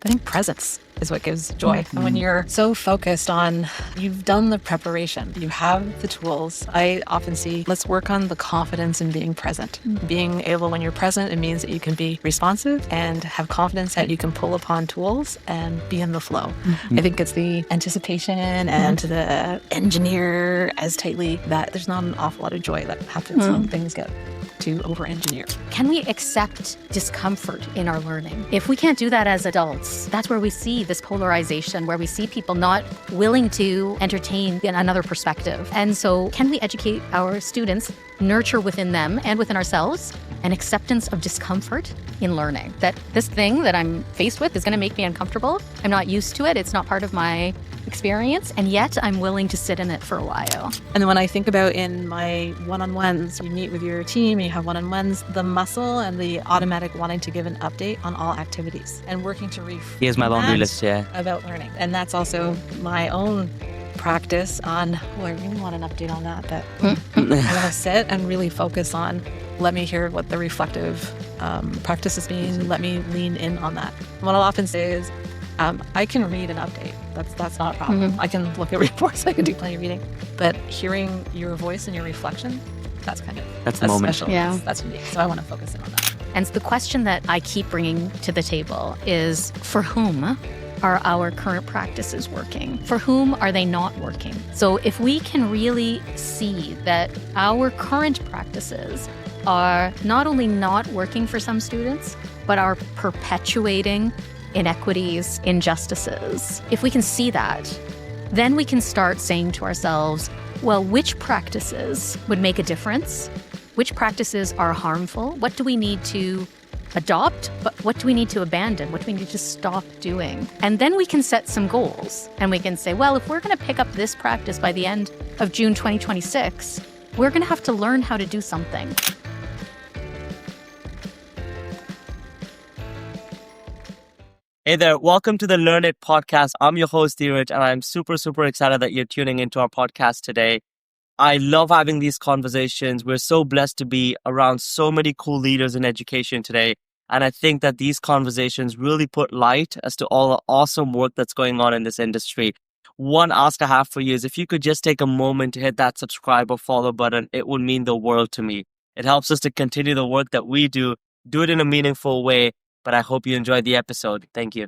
I think presence is what gives joy. And when you're so focused on, you've done the preparation, you have the tools. I often see, let's work on the confidence in being present. Being able, when you're present, it means that you can be responsive and have confidence that you can pull upon tools and be in the flow. I think it's the anticipation and the engineer as tightly that there's not an awful lot of joy that happens when things get to over-engineer. Can we accept discomfort in our learning? If we can't do that as adults, that's where we see this polarization, where we see people not willing to entertain another perspective. And so can we educate our students, nurture within them and within ourselves an acceptance of discomfort in learning? That this thing that I'm faced with is going to make me uncomfortable. I'm not used to it. It's not part of my experience, and yet I'm willing to sit in it for a while. And then when I think about in my one-on-ones, you meet with your team and you have one-on-ones, the muscle and the automatic wanting to give an update on all activities and working to Here's my laundry list, about learning. And that's also my own practice on, I really want an update on that, but I want to sit and really focus on, let me hear what the reflective practices mean, let me lean in on that. What I'll often say is, I can read an update. That's not a problem. I can look at reports. I can do plenty of reading. But hearing your voice and your reflection, that's the moment. Special. Yeah. That's unique. So I want to focus in on that. And the question that I keep bringing to the table is, for whom are our current practices working? For whom are they not working? So if we can really see that our current practices are not only not working for some students, but are perpetuating inequities, injustices. If we can see that, then we can start saying to ourselves, well, which practices would make a difference? Which practices are harmful? What do we need to adopt? But what do we need to abandon? What do we need to stop doing? And then we can set some goals. And we can say, well, if we're going to pick up this practice by the end of June 2026, we're going to have to learn how to do something. Hey there, welcome to the LearnIt Podcast. I'm your host, Dheeraj, and I'm super excited that you're tuning into our podcast today. I love having these conversations. We're so blessed to be around so many cool leaders in education today. And I think that these conversations really put light as to all the awesome work that's going on in this industry. One ask I have for you is if you could just take a moment to hit that subscribe or follow button, it would mean the world to me. It helps us to continue the work that we do it in a meaningful way. But I hope you enjoyed the episode. Thank you.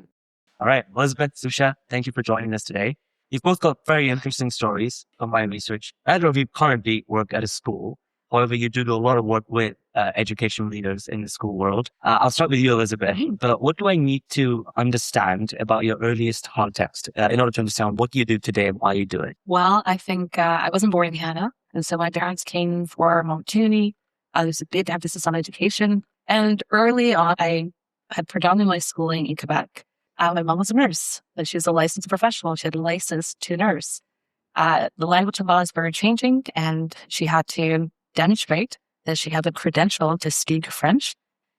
All right, Elisabeth, Usha, thank you for joining us today. You've both got very interesting stories from my research. Neither of you currently work at a school. However, you do a lot of work with education leaders in the school world. I'll start with you, Elisabeth. But what do I need to understand about your earliest context in order to understand what you do today and why you do it? Well, I think I wasn't born in Canada. And so my parents came for an opportunity. There's a big emphasis on education. And early on, I had predominantly my schooling in Quebec. My mom was a nurse, but she was a licensed professional. She had a license to nurse. The language law is very changing, and she had to demonstrate that she had the credential to speak French.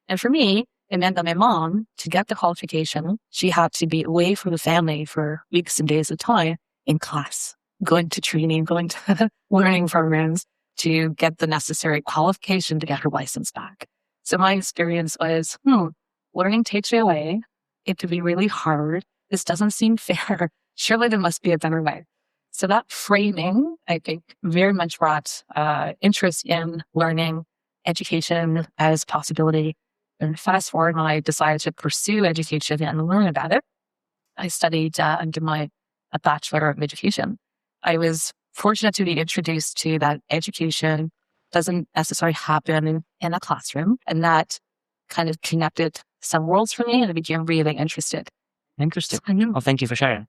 And for me, it meant that my mom, to get the qualification, she had to be away from the family for weeks and days at a time in class, going to training, going to learning programs to get the necessary qualification to get her license back. So my experience was, learning takes you away. It could be really hard. This doesn't seem fair. Surely there must be a better way. So that framing, I think, very much brought interest in learning, education as a possibility. And fast forward when I decided to pursue education and learn about it, I studied under a Bachelor of Education. I was fortunate to be introduced to that education doesn't necessarily happen in a classroom, and that kind of connected some worlds for me, and I became really interested. Interesting. Well, thank you for sharing.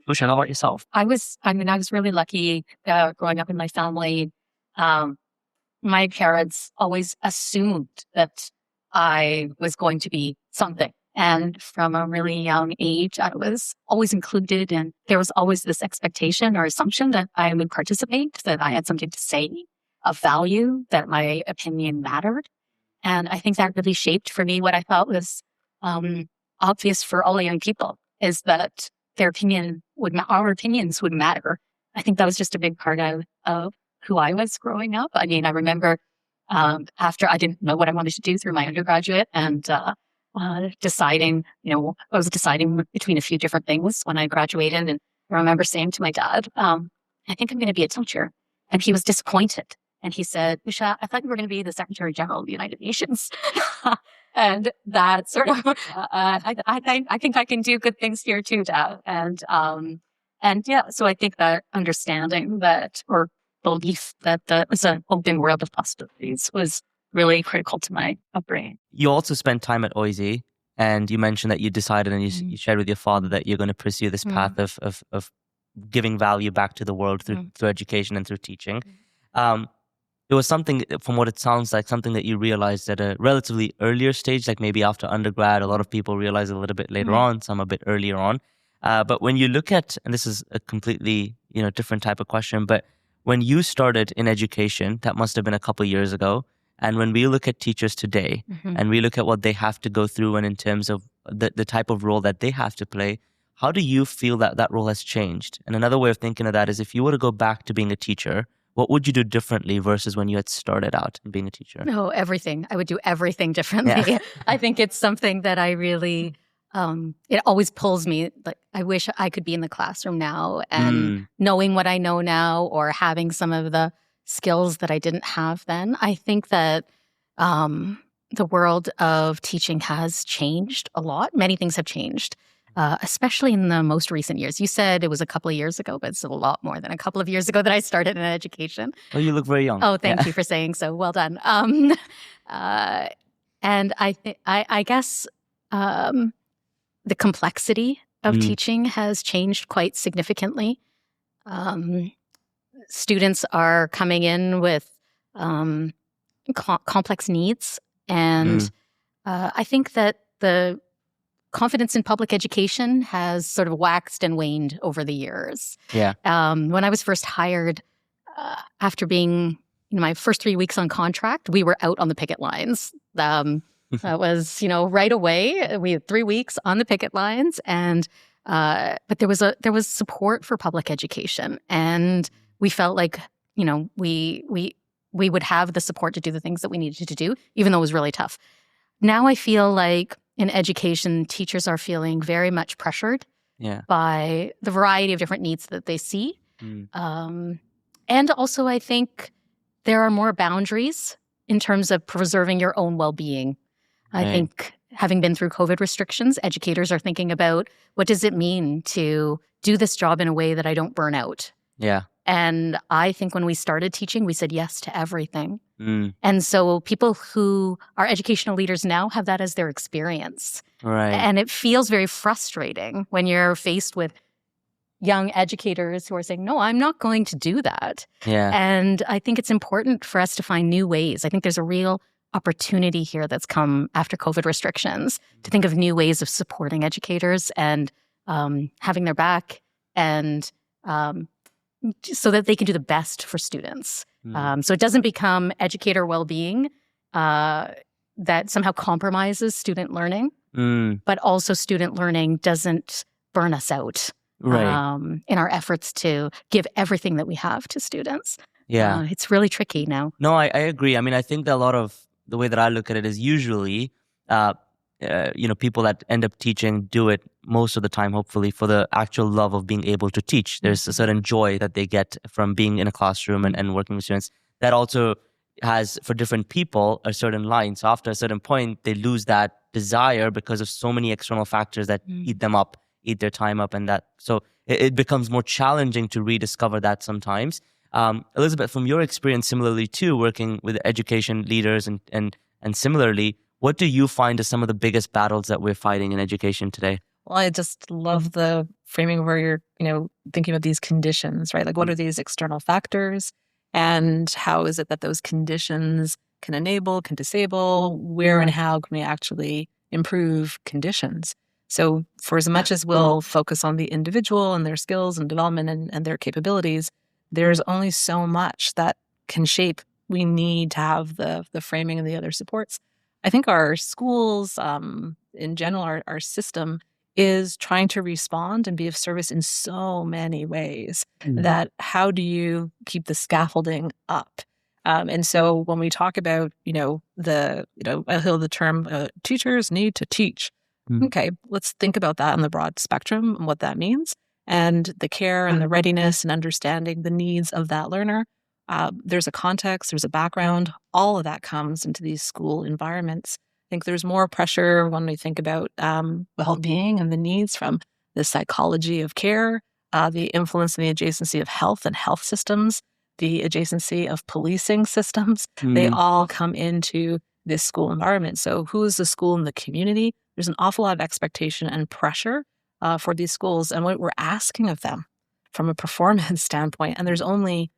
Usha, how about yourself? I was really lucky growing up in my family. My parents always assumed that I was going to be something. And from a really young age, I was always included, and there was always this expectation or assumption that I would participate, that I had something to say, of value, that my opinion mattered. And I think that really shaped for me what I thought was obvious for all young people, is that our opinions would matter. I think that was just a big part of who I was growing up. I mean, I remember after I didn't know what I wanted to do through my undergraduate, and deciding, I was deciding between a few different things when I graduated. And I remember saying to my dad, I think I'm going to be a teacher. And he was disappointed. And he said, Usha, I thought you were going to be the Secretary General of the United Nations. And that sort of, I think I can do good things here too, Dad. And yeah, so I think that understanding that, or belief that was an open world of possibilities was really critical to my upbringing. You also spent time at OISE, and you mentioned that you decided and you shared with your father that you're going to pursue this path of giving value back to the world through education and through teaching. It was something, from what it sounds like, something that you realized at a relatively earlier stage, like maybe after undergrad. A lot of people realize it a little bit later on, some a bit earlier on. But when you look at, and this is a completely different type of question, but when you started in education, that must have been a couple of years ago. And when we look at teachers today and we look at what they have to go through and in terms of the type of role that they have to play, how do you feel that that role has changed? And another way of thinking of that is, if you were to go back to being a teacher, what would you do differently versus when you had started out in being a teacher? No, everything. I would do everything differently. Yeah. I think it's something that I really, it always pulls me. Like, I wish I could be in the classroom now and knowing what I know now, or having some of the skills that I didn't have then. I think that the world of teaching has changed a lot. Many things have changed. Especially in the most recent years. You said it was a couple of years ago, but it's a lot more than a couple of years ago that I started in education. Oh, you look very young. Oh, thank you for saying so. Well done. And I guess the complexity of teaching has changed quite significantly. Students are coming in with complex needs. And I think that the confidence in public education has sort of waxed and waned over the years. Yeah. When I was first hired, after being my first 3 weeks on contract, we were out on the picket lines. That was right away. We had 3 weeks on the picket lines, and but there was support for public education, and we felt like we would have the support to do the things that we needed to do, even though it was really tough. Now I feel like in education, teachers are feeling very much pressured by the variety of different needs that they see. And also, I think there are more boundaries in terms of preserving your own well-being. I think, having been through COVID restrictions, educators are thinking about, what does it mean to do this job in a way that I don't burn out? Yeah. And I think when we started teaching, we said yes to everything. And so people who are educational leaders now have that as their experience. Right. And it feels very frustrating when you're faced with young educators who are saying, no, I'm not going to do that. Yeah. And I think it's important for us to find new ways. I think there's a real opportunity here that's come after COVID restrictions to think of new ways of supporting educators and having their back, and so that they can do the best for students. So it doesn't become educator well-being that somehow compromises student learning, but also student learning doesn't burn us out in our efforts to give everything that we have to students. Yeah. It's really tricky now. No, I agree. I mean, I think that a lot of the way that I look at it is usually people that end up teaching do it most of the time, hopefully, for the actual love of being able to teach. There's a certain joy that they get from being in a classroom and working with students. That also has, for different people, a certain line. So after a certain point, they lose that desire because of so many external factors that eat them up, eat their time up, and that. So it becomes more challenging to rediscover that sometimes. Elisabeth, from your experience, similarly too, working with education leaders and similarly, what do you find as some of the biggest battles that we're fighting in education today? Well, I just love the framing where you're, thinking of these conditions, right? Like, what are these external factors, and how is it that those conditions can enable, can disable? Where and how can we actually improve conditions? So for as much as we'll focus on the individual and their skills and development and their capabilities, there's only so much that can shape. We need to have the framing and the other supports. I think our schools, in general, our system is trying to respond and be of service in so many ways that how do you keep the scaffolding up? And so when we talk about, I hear the term teachers need to teach. Okay, let's think about that on the broad spectrum and what that means, and the care and the readiness and understanding the needs of that learner. There's a context, there's a background, all of that comes into these school environments. I think there's more pressure when we think about well-being and the needs from the psychology of care, the influence and the adjacency of health and health systems, the adjacency of policing systems. They all come into this school environment. So who is the school in the community? There's an awful lot of expectation and pressure for these schools and what we're asking of them from a performance standpoint. And there's only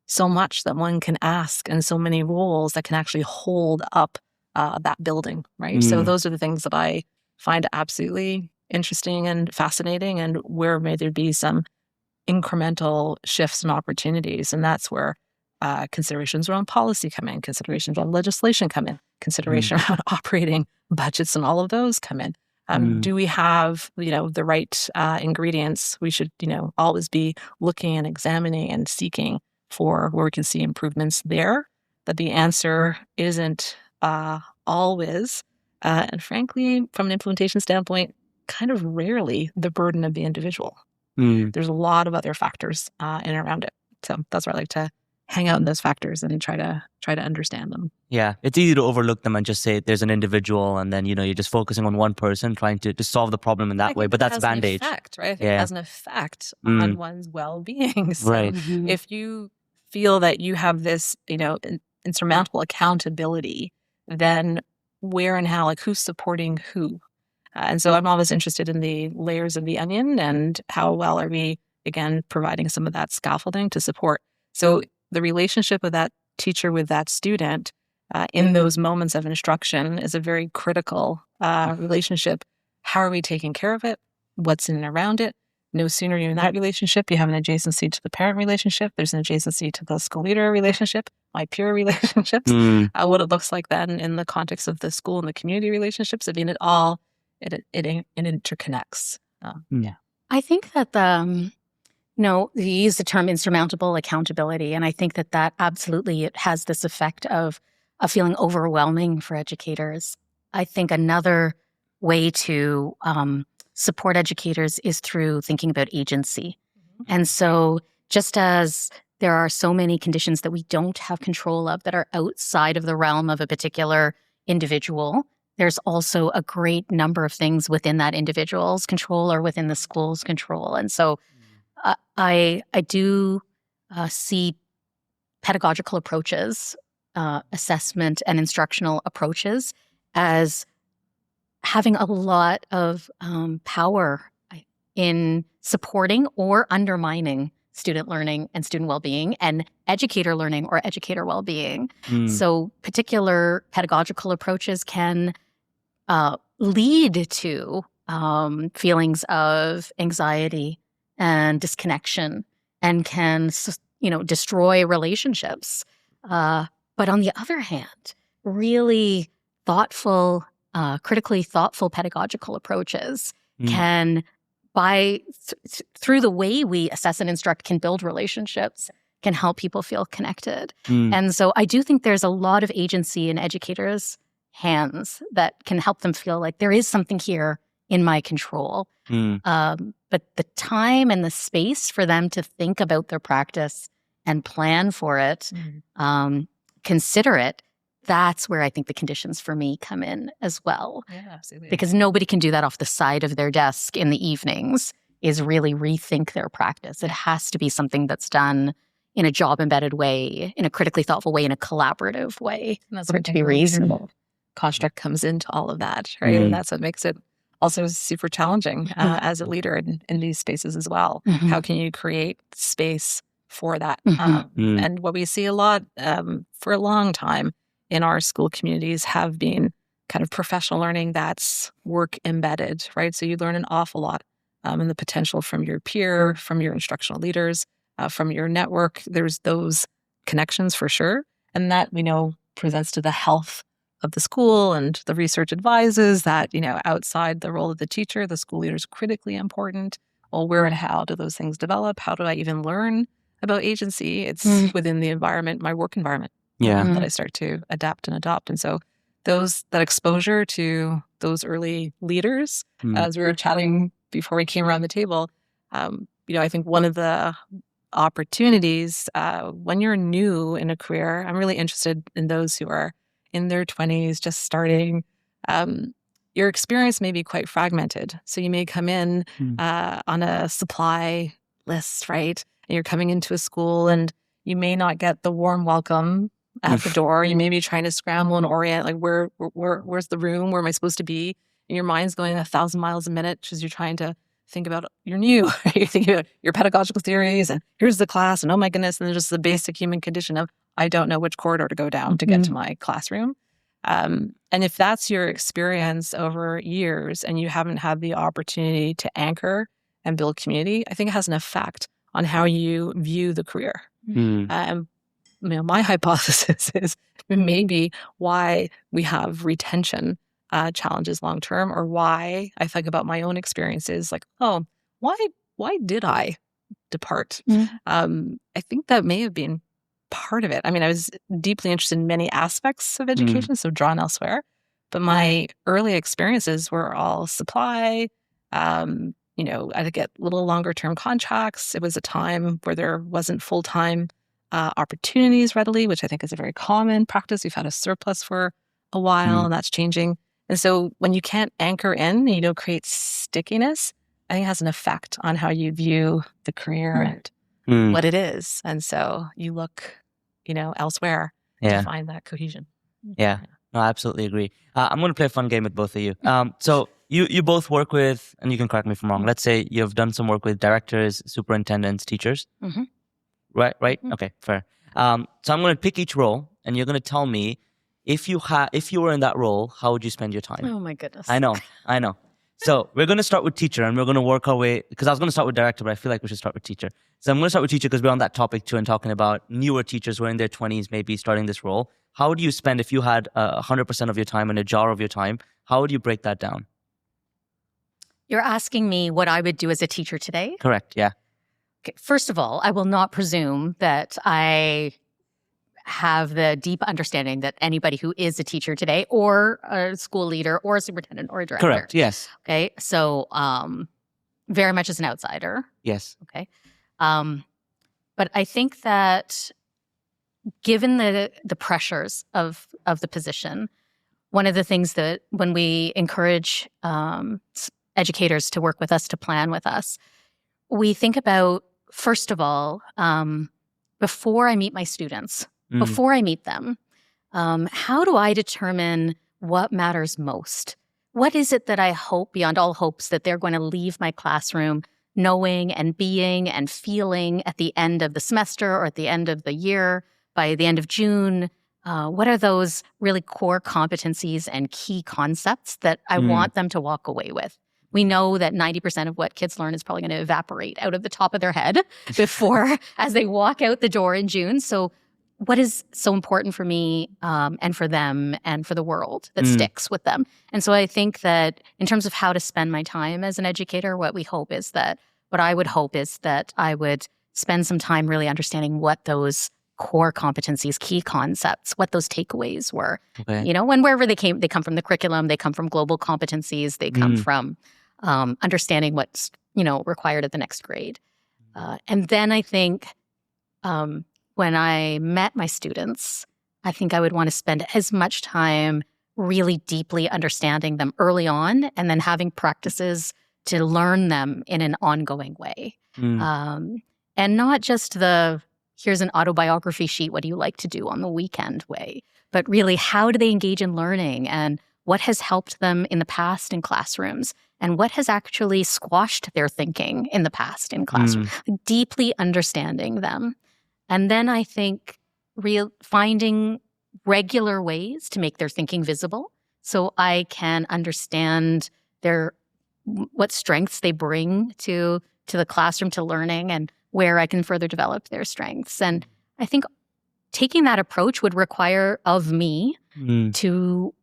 so much that one can ask and so many roles that can actually hold up that building, right? So those are the things that I find absolutely interesting and fascinating, and where may there be some incremental shifts and opportunities. And that's where considerations around policy come in, considerations around legislation come in, consideration around operating budgets and all of those come in. Do we have, the right ingredients? We should, always be looking and examining and seeking for where we can see improvements there. But the answer isn't always, and frankly, from an implementation standpoint, kind of rarely the burden of the individual. There's a lot of other factors in and around it. So that's where I like to hang out in those factors and try to understand them. Yeah, it's easy to overlook them and just say there's an individual, and then you're just focusing on one person trying to solve the problem in that way. But that's Band-Aid, right? I think it has an effect on one's well-being. So if you feel that you have this, insurmountable accountability, then where and how, who's supporting who? And so I'm always interested in the layers of the onion and how well are we, again, providing some of that scaffolding to support. So the relationship of that teacher with that student in those moments of instruction is a very critical relationship. How are we taking care of it? What's in and around it? No sooner you're in that relationship, you have an adjacency to the parent relationship. There's an adjacency to the school leader relationship, my peer relationships, what it looks like then in the context of the school and the community relationships. I mean, it interconnects. I think that you use the term insurmountable accountability, and I think that absolutely it has this effect of feeling overwhelming for educators. I think another way to support educators is through thinking about agency. And so just as there are so many conditions that we don't have control of that are outside of the realm of a particular individual, there's also a great number of things within that individual's control or within the school's control. And so I do see pedagogical approaches, assessment and instructional approaches as having a lot of power in supporting or undermining student learning and student well-being and educator learning or educator well-being. So particular pedagogical approaches can lead to feelings of anxiety and disconnection and can, destroy relationships. But on the other hand, really thoughtful, critically thoughtful pedagogical approaches can, through the way we assess and instruct, can build relationships, can help people feel connected. And so I do think there's a lot of agency in educators' hands that can help them feel like there is something here in my control. But the time and the space for them to think about their practice and plan for it, consider it, that's where I think the conditions for me come in as well. Yeah, absolutely. Because nobody can do that off the side of their desk in the evenings, is really rethink their practice. It has to be something that's done in a job-embedded way, in a critically thoughtful way, in a collaborative way. And that's for it to be reasonable. Construct comes into all of that, right? And that's what makes it also super challenging as a leader in these spaces as well. How can you create space for that? And what we see a lot for a long time in our school communities have been kind of professional learning that's work embedded, right? So you learn an awful lot and the potential from your peer, from your instructional leaders, from your network. There's those connections for sure. And that we know presents to the health of the school, and the research advises that, outside the role of the teacher, the school leader is critically important. Well, where and how do those things develop? How do I even learn about agency? It's within the environment, my work environment. that I start to adapt and adopt. And so that exposure to those early leaders, as we were chatting before we came around the table, I think one of the opportunities when you're new in a career, I'm really interested in those who are in their 20s, just starting. Your experience may be quite fragmented. So you may come in on a supply list, right? And you're coming into a school and you may not get the warm welcome at the door. You may be trying to scramble and orient, like where's the room? Where am I supposed to be? And your mind's going 1,000 miles a minute because you're trying to think about you're new. Right? You're thinking about your pedagogical theories and here's the class and oh my goodness, and then just the basic human condition of I don't know which corridor to go down to get to my classroom. And if that's your experience over years and you haven't had the opportunity to anchor and build community, I think it has an effect on how you view the career. And my hypothesis is maybe why we have retention challenges long term, or why I think about my own experiences, like, oh, why did I depart? I think that may have been part of it. I mean, I was deeply interested in many aspects of education, so drawn elsewhere. But my early experiences were all supply. I'd get little longer term contracts. It was a time where there wasn't full-time opportunities readily, which I think is a very common practice. We've had a surplus for a while, and that's changing. And so when you can't anchor in, you don't create stickiness, I think it has an effect on how you view the career and what it is. And so you look, elsewhere to find that cohesion. Yeah. No, I absolutely agree. I'm going to play a fun game with both of you. So you both work with, and you can correct me if I'm wrong, let's say you've done some work with directors, superintendents, teachers. Right? Okay, fair. So I'm going to pick each role, and you're going to tell me if you were in that role, how would you spend your time? Oh my goodness. I know. So we're going to start with teacher, and we're going to work our way, because I was going to start with director, but I feel like we should start with teacher. So I'm going to start with teacher because we're on that topic too, and talking about newer teachers who are in their 20s, maybe starting this role. How would you spend, if you had 100% of your time and a jar of your time, how would you break that down? You're asking me what I would do as a teacher today? Correct, yeah. Okay. First of all, I will not presume that I have the deep understanding that anybody who is a teacher today, or a school leader, or a superintendent, or a director. Correct, yes. Okay, so very much as an outsider. Yes. Okay. But I think that given the pressures of the position, one of the things that when we encourage educators to work with us, to plan with us, we think about, first of all, before I meet my students, before I meet them, how do I determine what matters most? What is it that I hope, beyond all hopes, that they're going to leave my classroom knowing and being and feeling at the end of the semester or at the end of the year, by the end of June? What are those really core competencies and key concepts that I want them to walk away with? We know that 90% of what kids learn is probably going to evaporate out of the top of their head before, as they walk out the door in June. So what is so important for me and for them and for the world that sticks with them? And so I think that in terms of how to spend my time as an educator, what I would hope is that I would spend some time really understanding what those core competencies, key concepts, what those takeaways were. Okay. And wherever they come from the curriculum, they come from global competencies, they come from understanding what's, required at the next grade. And then I think when I met my students, I think I would want to spend as much time really deeply understanding them early on, and then having practices to learn them in an ongoing way. And not just here's an autobiography sheet, what do you like to do on the weekend way, but really, how do they engage in learning, and what has helped them in the past in classrooms, and what has actually squashed their thinking in the past in classrooms, deeply understanding them. And then I think finding regular ways to make their thinking visible, so I can understand what strengths they bring to the classroom, to learning, and where I can further develop their strengths. And I think taking that approach would require of me to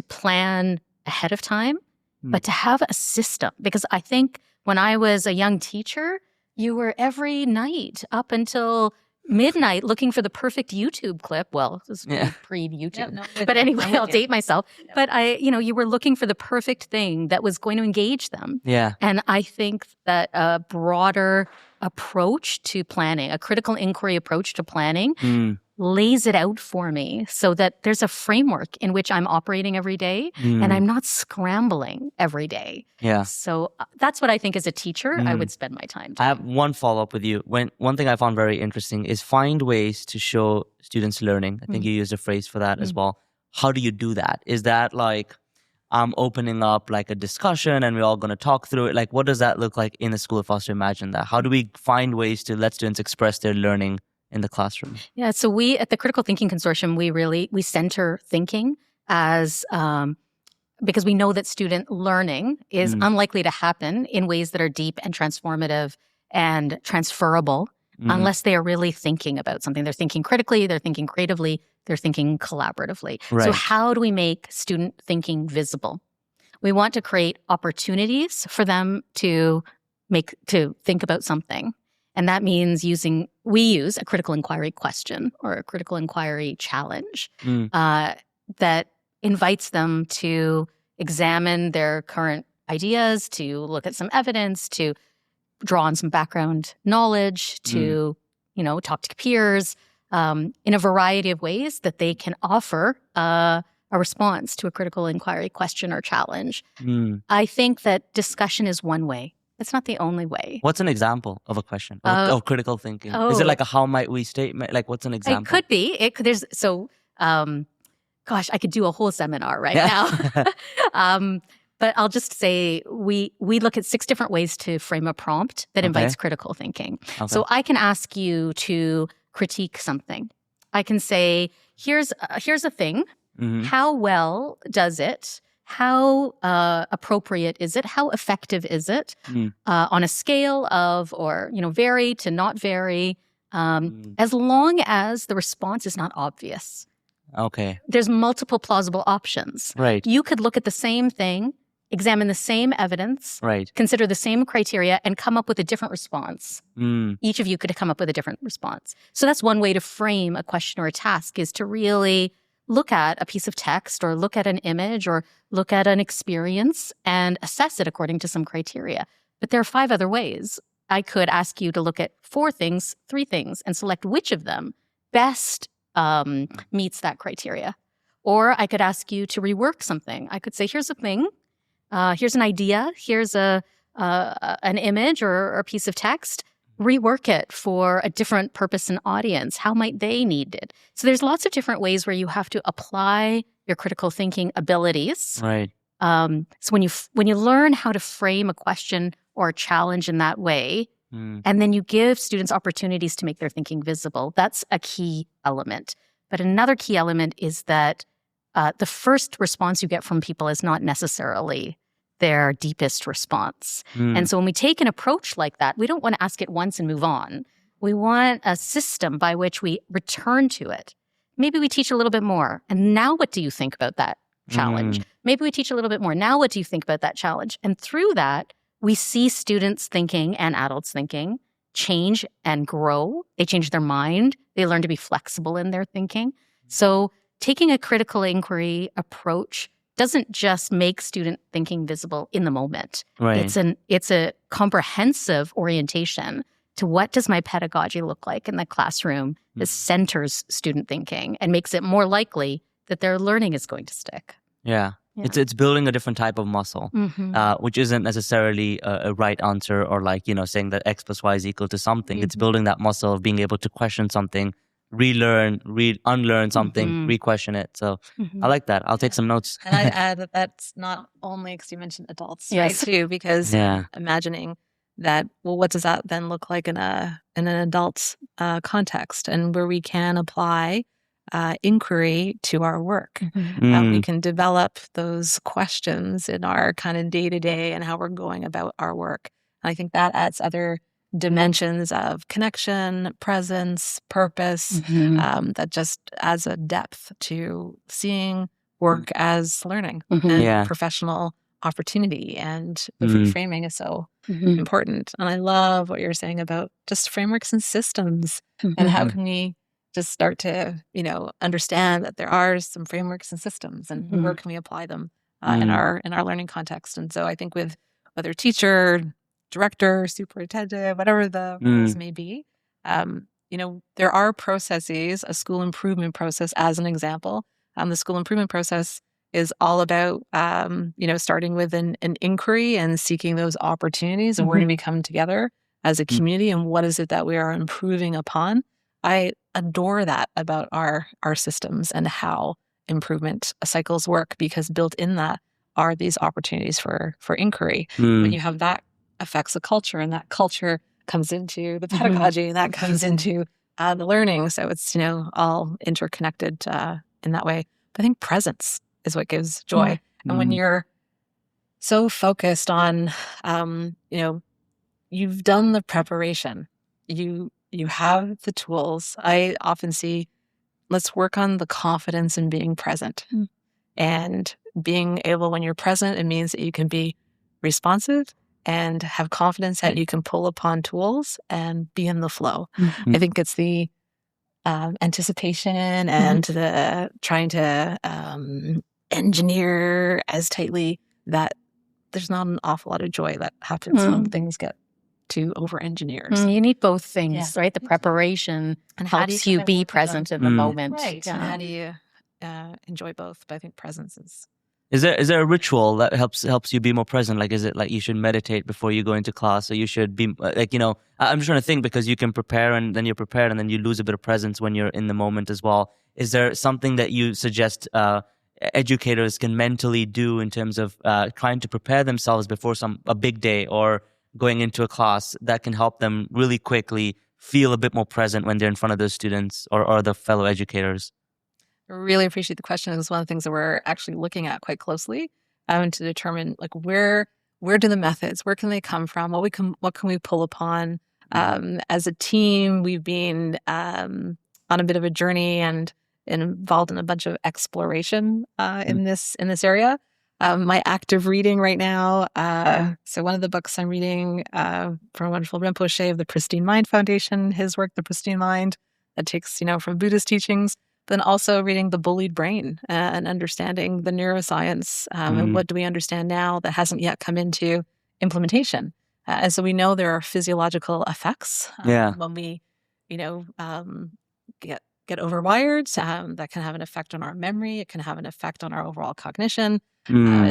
plan ahead of time, but to have a system. Because I think when I was a young teacher, you were every night up until midnight looking for the perfect YouTube clip. Well, this was pre-YouTube. No, but anyway, I'll date myself. Yeah. But you were looking for the perfect thing that was going to engage them. Yeah. And I think that a broader approach to planning, a critical inquiry approach to planning, lays it out for me so that there's a framework in which I'm operating every day and I'm not scrambling every day. Yeah. So that's what I think as a teacher, I would spend my time doing. I have one follow-up with you. One thing I found very interesting is find ways to show students learning. I think you used a phrase for that as well. How do you do that? Is that like I'm opening up like a discussion and we're all going to talk through it? Like, what does that look like in a school for us to imagine that? How do we find ways to let students express their learning in the classroom? Yeah, so we at the Critical Thinking Consortium, we center thinking as because we know that student learning is unlikely to happen in ways that are deep and transformative and transferable unless they are really thinking about something. They're thinking critically, they're thinking creatively, they're thinking collaboratively. Right. So how do we make student thinking visible? We want to create opportunities for them to think about something. And that means we use a critical inquiry question or a critical inquiry challenge that invites them to examine their current ideas, to look at some evidence, to draw on some background knowledge, to talk to peers in a variety of ways that they can offer a response to a critical inquiry question or challenge. I think that discussion is one way. It's not the only way. What's an example of a question of critical thinking? Is it like a how might we statement? Like, what's an example? It could be. I could do a whole seminar right now. But I'll just say we look at 6 different ways to frame a prompt that invites critical thinking. Okay. So I can ask you to critique something. I can say, here's a thing. How well does it? How appropriate is it? How effective is it on a scale of, vary to not vary, as long as the response is not obvious. Okay. There's multiple plausible options. Right. You could look at the same thing, examine the same evidence, right, consider the same criteria, and come up with a different response. Each of you could come up with a different response. So that's one way to frame a question or a task, is to really look at a piece of text or look at an image or look at an experience and assess it according to some criteria. But there are 5 other ways. I could ask you to look at 4 things, 3 things, and select which of them best meets that criteria. Or I could ask you to rework something. I could say, here's a thing, here's an idea, here's an image or a piece of text. Rework it for a different purpose and audience. How might they need it? So there's lots of different ways where you have to apply your critical thinking abilities. Right. So when you learn how to frame a question or a challenge in that way, and then you give students opportunities to make their thinking visible, that's a key element. But another key element is that the first response you get from people is not necessarily their deepest response. And so when we take an approach like that, we don't want to ask it once and move on. We want a system by which we return to it. Maybe we teach a little bit more. And now what do you think about that challenge? Maybe we teach a little bit more. Now what do you think about that challenge? And through that, we see students thinking and adults thinking change and grow. They change their mind. They learn to be flexible in their thinking. So taking a critical inquiry approach doesn't just make student thinking visible in the moment. Right. It's a comprehensive orientation to what does my pedagogy look like in the classroom that centers student thinking and makes it more likely that their learning is going to stick. Yeah. It's building a different type of muscle, which isn't necessarily a right answer or saying that X plus Y is equal to something. It's building that muscle of being able to question something, relearn, unlearn something, re-question it. So I like that. I'll take some notes. And I'd add that that's not only because you mentioned adults, right, too, because imagining that, well, what does that then look like in an adult context, and where we can apply inquiry to our work. We can develop those questions in our kind of day-to-day and how we're going about our work. And I think that adds other dimensions of connection, presence, purpose, that just adds a depth to seeing work as learning and professional opportunity, and the reframing is so important. And I love what you're saying about just frameworks and systems, and how can we just start to, understand that there are some frameworks and systems, and where can we apply them in our learning context. And so I think with whether teacher, director, superintendent, whatever the roles may be, there are processes, a school improvement process as an example. The school improvement process is all about, starting with an inquiry and seeking those opportunities, and where do we come together as a community, and what is it that we are improving upon. I adore that about our systems and how improvement cycles work, because built in that are these opportunities for inquiry. When you have that affects the culture, and that culture comes into the pedagogy, and that comes into the learning. So it's, all interconnected in that way. But I think presence is what gives joy. And when you're so focused on, you've done the preparation, you have the tools. I often see, let's work on the confidence in being present. And being able, when you're present, it means that you can be responsive and have confidence that you can pull upon tools and be in the flow. I think it's the anticipation and the trying to engineer as tightly that there's not an awful lot of joy that happens when things get too over-engineered. You need both things, right? The preparation and helps you be present in the moment. Right. And how do you enjoy both? But I think presence is... Is there a ritual that helps you be more present? Like, is it like you should meditate before you go into class, or you should be like, I'm just trying to think, because you can prepare and then you're prepared and then you lose a bit of presence when you're in the moment as well. Is there something that you suggest educators can mentally do in terms of trying to prepare themselves before a big day or going into a class that can help them really quickly feel a bit more present when they're in front of those students or the fellow educators? I really appreciate the question. It's one of the things that we're actually looking at quite closely to determine, like, where do the methods, where can they come from? What can we pull upon? As a team, we've been on a bit of a journey and involved in a bunch of exploration in this area. My active reading right now. So one of the books I'm reading from a wonderful Rinpoche of the Pristine Mind Foundation, his work, The Pristine Mind, that takes, from Buddhist teachings. Then also reading The Bullied Brain and understanding the neuroscience and what do we understand now that hasn't yet come into implementation. And so we know there are physiological effects when we, get overwired. That can have an effect on our memory. It can have an effect on our overall cognition.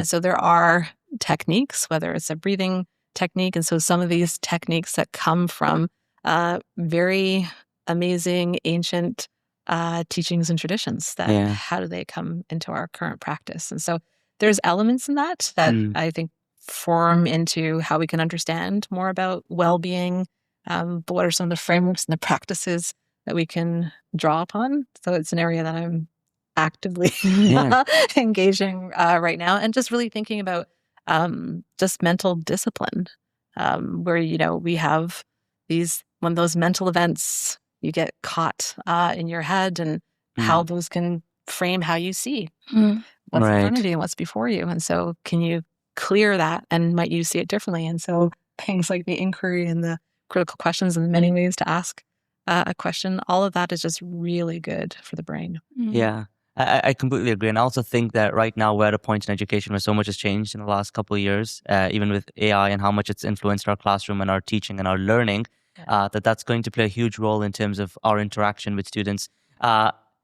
So there are techniques, whether it's a breathing technique. And so some of these techniques that come from very amazing ancient teachings and traditions, that how do they come into our current practice? And so there's elements in that I think form into how we can understand more about well-being, but what are some of the frameworks and the practices that we can draw upon. So it's an area that I'm actively engaging right now, and just really thinking about just mental discipline, where, we have when those mental events, you get caught in your head, and how those can frame how you see what's in front of you and what's before you. And so can you clear that, and might you see it differently? And so things like the inquiry and the critical questions and the many ways to ask a question, all of that is just really good for the brain. Yeah, I completely agree. And I also think that right now we're at a point in education where so much has changed in the last couple of years, even with AI and how much it's influenced our classroom and our teaching and our learning. That's going to play a huge role in terms of our interaction with students.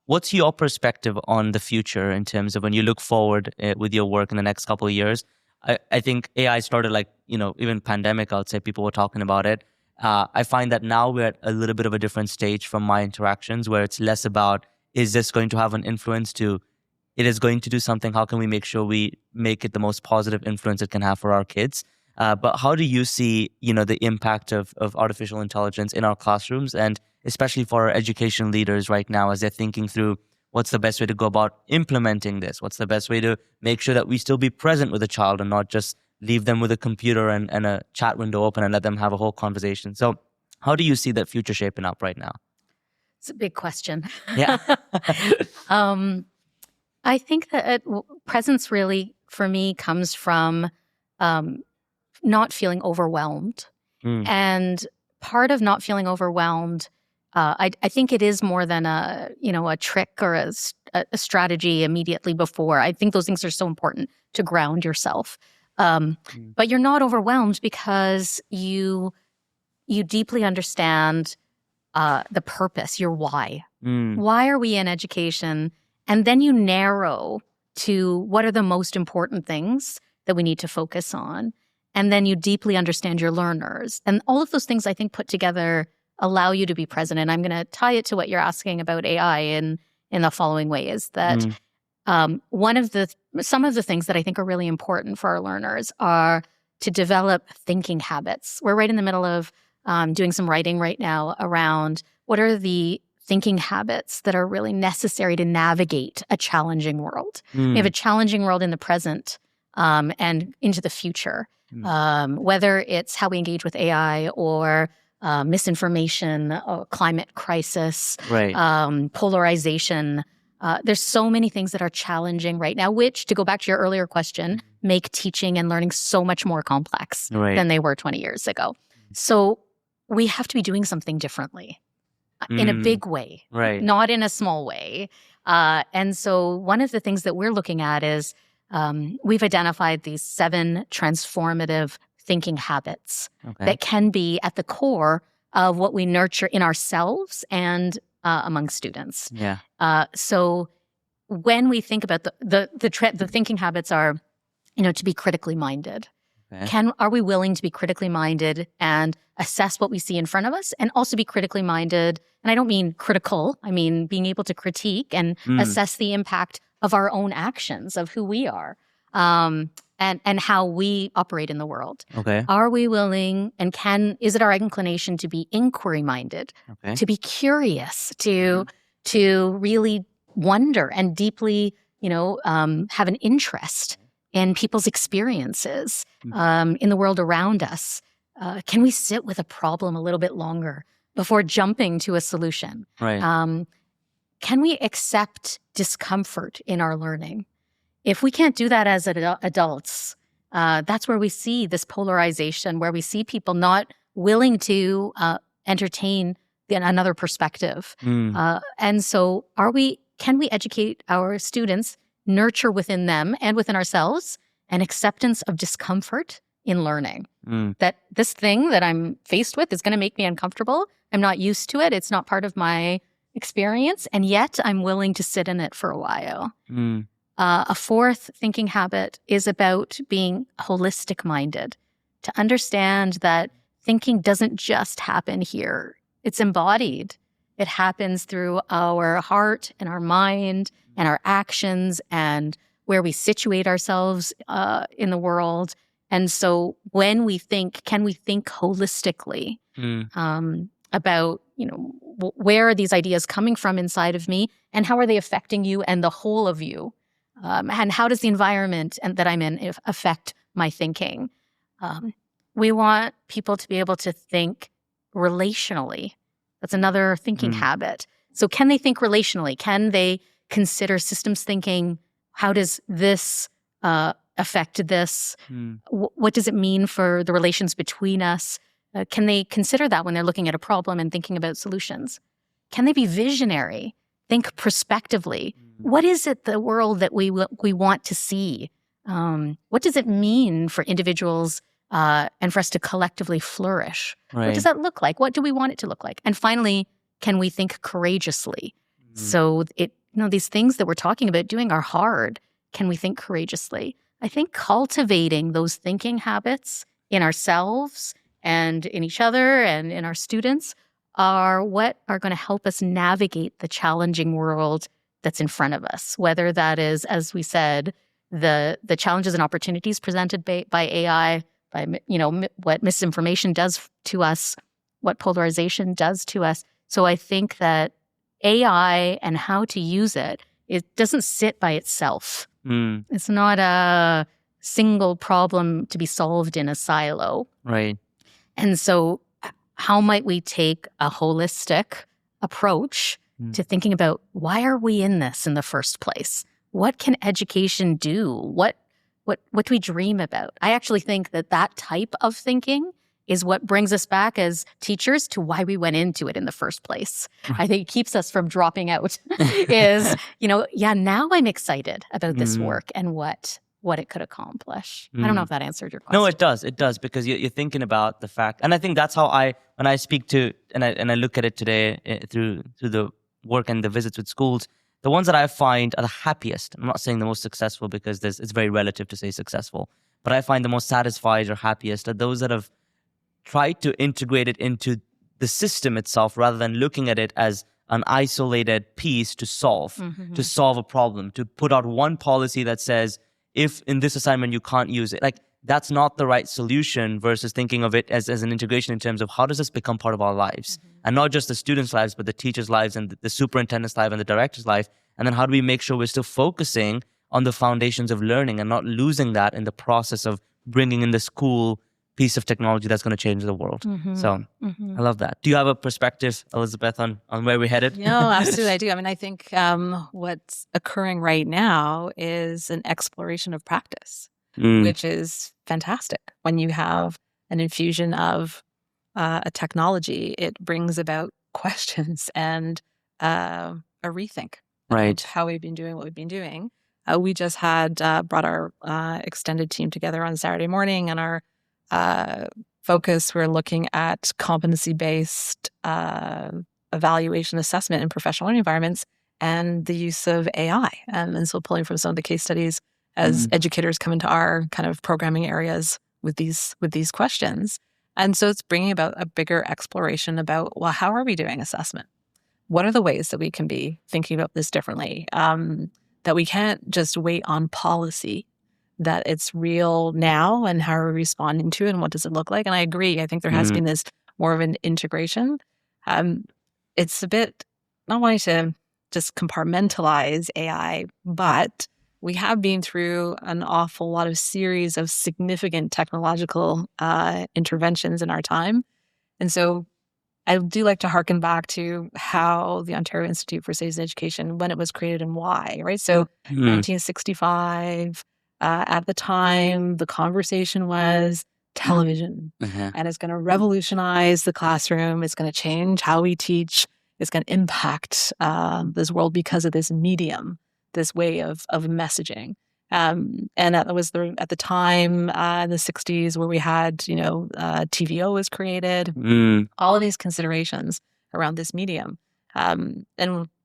What's your perspective on the future in terms of when you look forward with your work in the next couple of years? I think AI started even pandemic, I would say people were talking about it. I find that now we're at a little bit of a different stage from my interactions, where it's less about, is this going to have an influence, to it is going to do something, how can we make sure we make it the most positive influence it can have for our kids? But how do you see, the impact of artificial intelligence in our classrooms, and especially for our education leaders right now as they're thinking through what's the best way to go about implementing this? What's the best way to make sure that we still be present with a child and not just leave them with a computer and a chat window open and let them have a whole conversation? So how do you see that future shaping up right now? It's a big question. Yeah. I think that presence really for me comes from not feeling overwhelmed. And part of not feeling overwhelmed, I think it is more than a trick or a strategy immediately before. I think those things are so important to ground yourself. But you're not overwhelmed because you deeply understand the purpose, your why. Why are we in education? And then you narrow to what are the most important things that we need to focus on. And then you deeply understand your learners. And all of those things, I think, put together allow you to be present. And I'm going to tie it to what you're asking about AI in the following way is that some of the things that I think are really important for our learners are to develop thinking habits. We're right in the middle of doing some writing right now around what are the thinking habits that are really necessary to navigate a challenging world. We have a challenging world in the present and into the future, whether it's how we engage with AI or misinformation, or climate crisis, polarization. There's so many things that are challenging right now, which, to go back to your earlier question, make teaching and learning so much more complex than they were 20 years ago. So we have to be doing something differently in a big way, not in a small way. And so one of the things that we're looking at is we've identified these 7 transformative thinking habits that can be at the core of what we nurture in ourselves and among students. So when we think about the thinking habits are, to be critically minded. Are we willing to be critically minded and assess what we see in front of us, and also be critically minded? And I don't mean critical. I mean being able to critique and assess the impact of our own actions, of who we are, and how we operate in the world. Are we willing and is it our inclination to be inquiry minded, to be curious, to really wonder and deeply, have an interest in people's experiences in the world around us? Can we sit with a problem a little bit longer before jumping to a solution? Can we accept discomfort in our learning? If we can't do that as adults, that's where we see this polarization, where we see people not willing to entertain another perspective. And so can we educate our students, nurture within them and within ourselves an acceptance of discomfort in learning? That this thing that I'm faced with is going to make me uncomfortable. I'm not used to it. It's not part of my experience. And yet I'm willing to sit in it for a while. A 4th thinking habit is about being holistic minded, to understand that thinking doesn't just happen here. It's embodied. It happens through our heart and our mind and our actions and where we situate ourselves in the world. And so when we think, can we think holistically about, where are these ideas coming from inside of me, and how are they affecting you and the whole of you? And how does the environment that I'm in affect my thinking? We want people to be able to think relationally. That's another thinking habit. So can they think relationally? Can they consider systems thinking? How does this affect this? What does it mean for the relations between us? Can they consider that when they're looking at a problem and thinking about solutions? Can they be visionary? Think prospectively. What is it, the world that we want to see? What does it mean for individuals and for us to collectively flourish? What does that look like? What do we want it to look like? And finally, can we think courageously? So these things that we're talking about doing are hard. Can we think courageously? I think cultivating those thinking habits in ourselves and in each other and in our students are what are going to help us navigate the challenging world that's in front of us, whether that is, as we said, the challenges and opportunities presented by AI, by what misinformation does to us, what polarization does to us. So I think that AI and how to use it doesn't sit by itself. It's not a single problem to be solved in a silo. And so how might we take a holistic approach to thinking about why are we in this in the first place? What can education do? What what we dream about. I actually think that type of thinking is what brings us back as teachers to why we went into it in the first place. I think it keeps us from dropping out is, now I'm excited about this work and what it could accomplish. I don't know if that answered your question. No, it does. It does, because you're thinking about the fact, and I think that's how when I speak to, and I look at it today through the work and the visits with schools, the ones that I find are the happiest. I'm not saying the most successful, because it's very relative to say successful, but I find the most satisfied or happiest are those that have tried to integrate it into the system itself, rather than looking at it as an isolated piece to solve a problem, to put out one policy that says, if in this assignment you can't use it. Like, that's not the right solution, versus thinking of it as an integration in terms of how does this become part of our lives? And not just the students' lives, but the teachers' lives and the superintendent's life and the director's life. And then how do we make sure we're still focusing on the foundations of learning and not losing that in the process of bringing in this cool piece of technology that's going to change the world. So I love that. Do you have a perspective, Elisabeth, on where we're headed? No, absolutely, I do. I mean, I think what's occurring right now is an exploration of practice, which is fantastic. When you have an infusion of a technology, it brings about questions and a rethink. Right. How we've been doing what we've been doing. We just had brought our extended team together on Saturday morning, and our focus, we're looking at competency-based evaluation assessment in professional learning environments and the use of AI. And so pulling from some of the case studies as educators come into our kind of programming areas with these questions. And so it's bringing about a bigger exploration about, well, how are we doing assessment? What are the ways that we can be thinking about this differently? That we can't just wait on policy, that it's real now, and how are we responding to it, and what does it look like? And I agree. I think there has been this more of an integration. It's a bit, not wanting to just compartmentalize AI, but we have been through an awful lot of series of significant technological interventions in our time. And so I do like to harken back to how the Ontario Institute for Citizen Education, when it was created and why, right? So 1965, at the time, the conversation was television, and it's going to revolutionize the classroom. It's going to change how we teach. It's going to impact this world because of this medium, this way of messaging. And that was at the time in the 60s where we had, TVO was created, all of these considerations around this medium. And,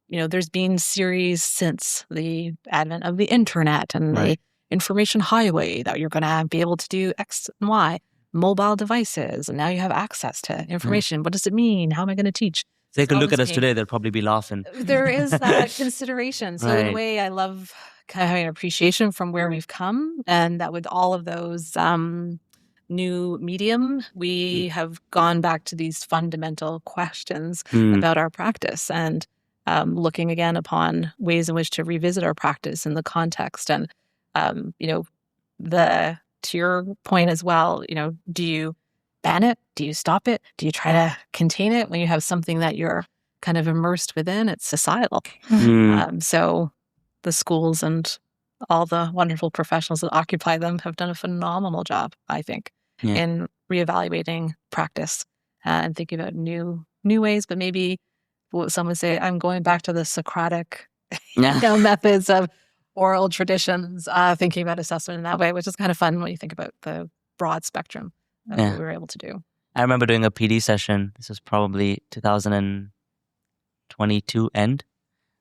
there's been series since the advent of the internet and the information highway that you're going to be able to do X and Y, mobile devices, and now you have access to information. What does it mean? How am I going to teach? They could look at us today, they'll probably be laughing. There is that consideration. So in a way, I love kind of having an appreciation from where we've come, and that with all of those new medium, we have gone back to these fundamental questions about our practice, and looking again upon ways in which to revisit our practice in the context. And to your point as well, do you ban it? Do you stop it? Do you try to contain it when you have something that you're kind of immersed within? It's societal. So the schools and all the wonderful professionals that occupy them have done a phenomenal job, I think, in reevaluating practice and thinking about new ways. But maybe what some would say, I'm going back to the Socratic methods of oral traditions, thinking about assessment in that way, which is kind of fun when you think about the broad spectrum of what we were able to do. I remember doing a PD session. This was probably 2022 end.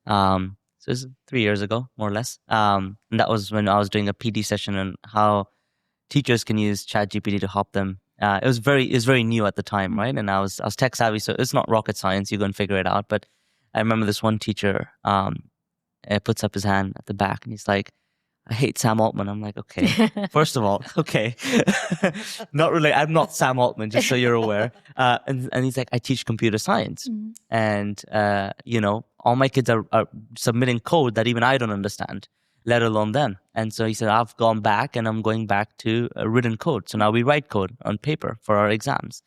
So it was 3 years ago, more or less. And that was when I was doing a PD session on how teachers can use ChatGPT to help them. It was very new at the time, right? And I was tech savvy, so it's not rocket science. You go and figure it out. But I remember this one teacher puts up his hand at the back, and he's like, I hate Sam Altman. I'm like, okay. First of all, okay. Not really. I'm not Sam Altman, just so you're aware. And he's like, I teach computer science. And, all my kids are submitting code that even I don't understand, let alone them. And so he said, I've gone back and I'm going back to written code. So now we write code on paper for our exams.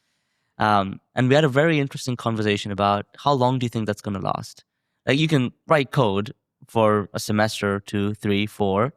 And we had a very interesting conversation about how long do you think that's going to last? Like, you can write code for a semester, 2, 3, 4.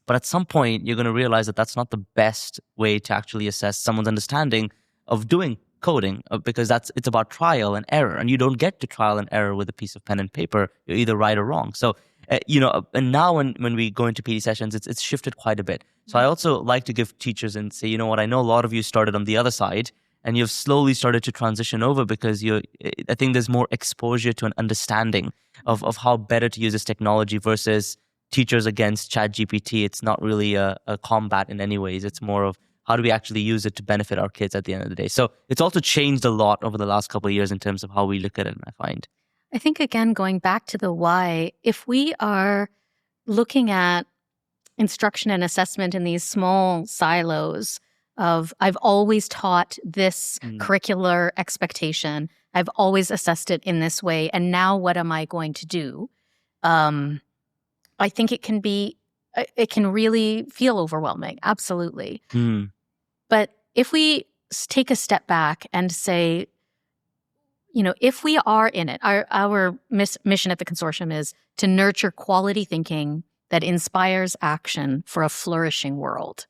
But at some point, you're going to realize that that's not the best way to actually assess someone's understanding of doing coding, because it's about trial and error. And you don't get to trial and error with a piece of pen and paper. You're either right or wrong. So, and now when we go into PD sessions, it's shifted quite a bit. So I also like to give teachers and say, you know what, I know a lot of you started on the other side and you've slowly started to transition over because I think there's more exposure to an understanding of how better to use this technology versus teachers against ChatGPT. It's not really a combat in any ways. It's more of how do we actually use it to benefit our kids at the end of the day. So it's also changed a lot over the last couple of years in terms of how we look at it, I find. I think, again, going back to the why, if we are looking at instruction and assessment in these small silos of I've always taught this curricular expectation, I've always assessed it in this way, and now what am I going to do? I think it can really feel overwhelming, absolutely. But if we take a step back and say, if we are in it, our mission at the consortium is to nurture quality thinking that inspires action for a flourishing world.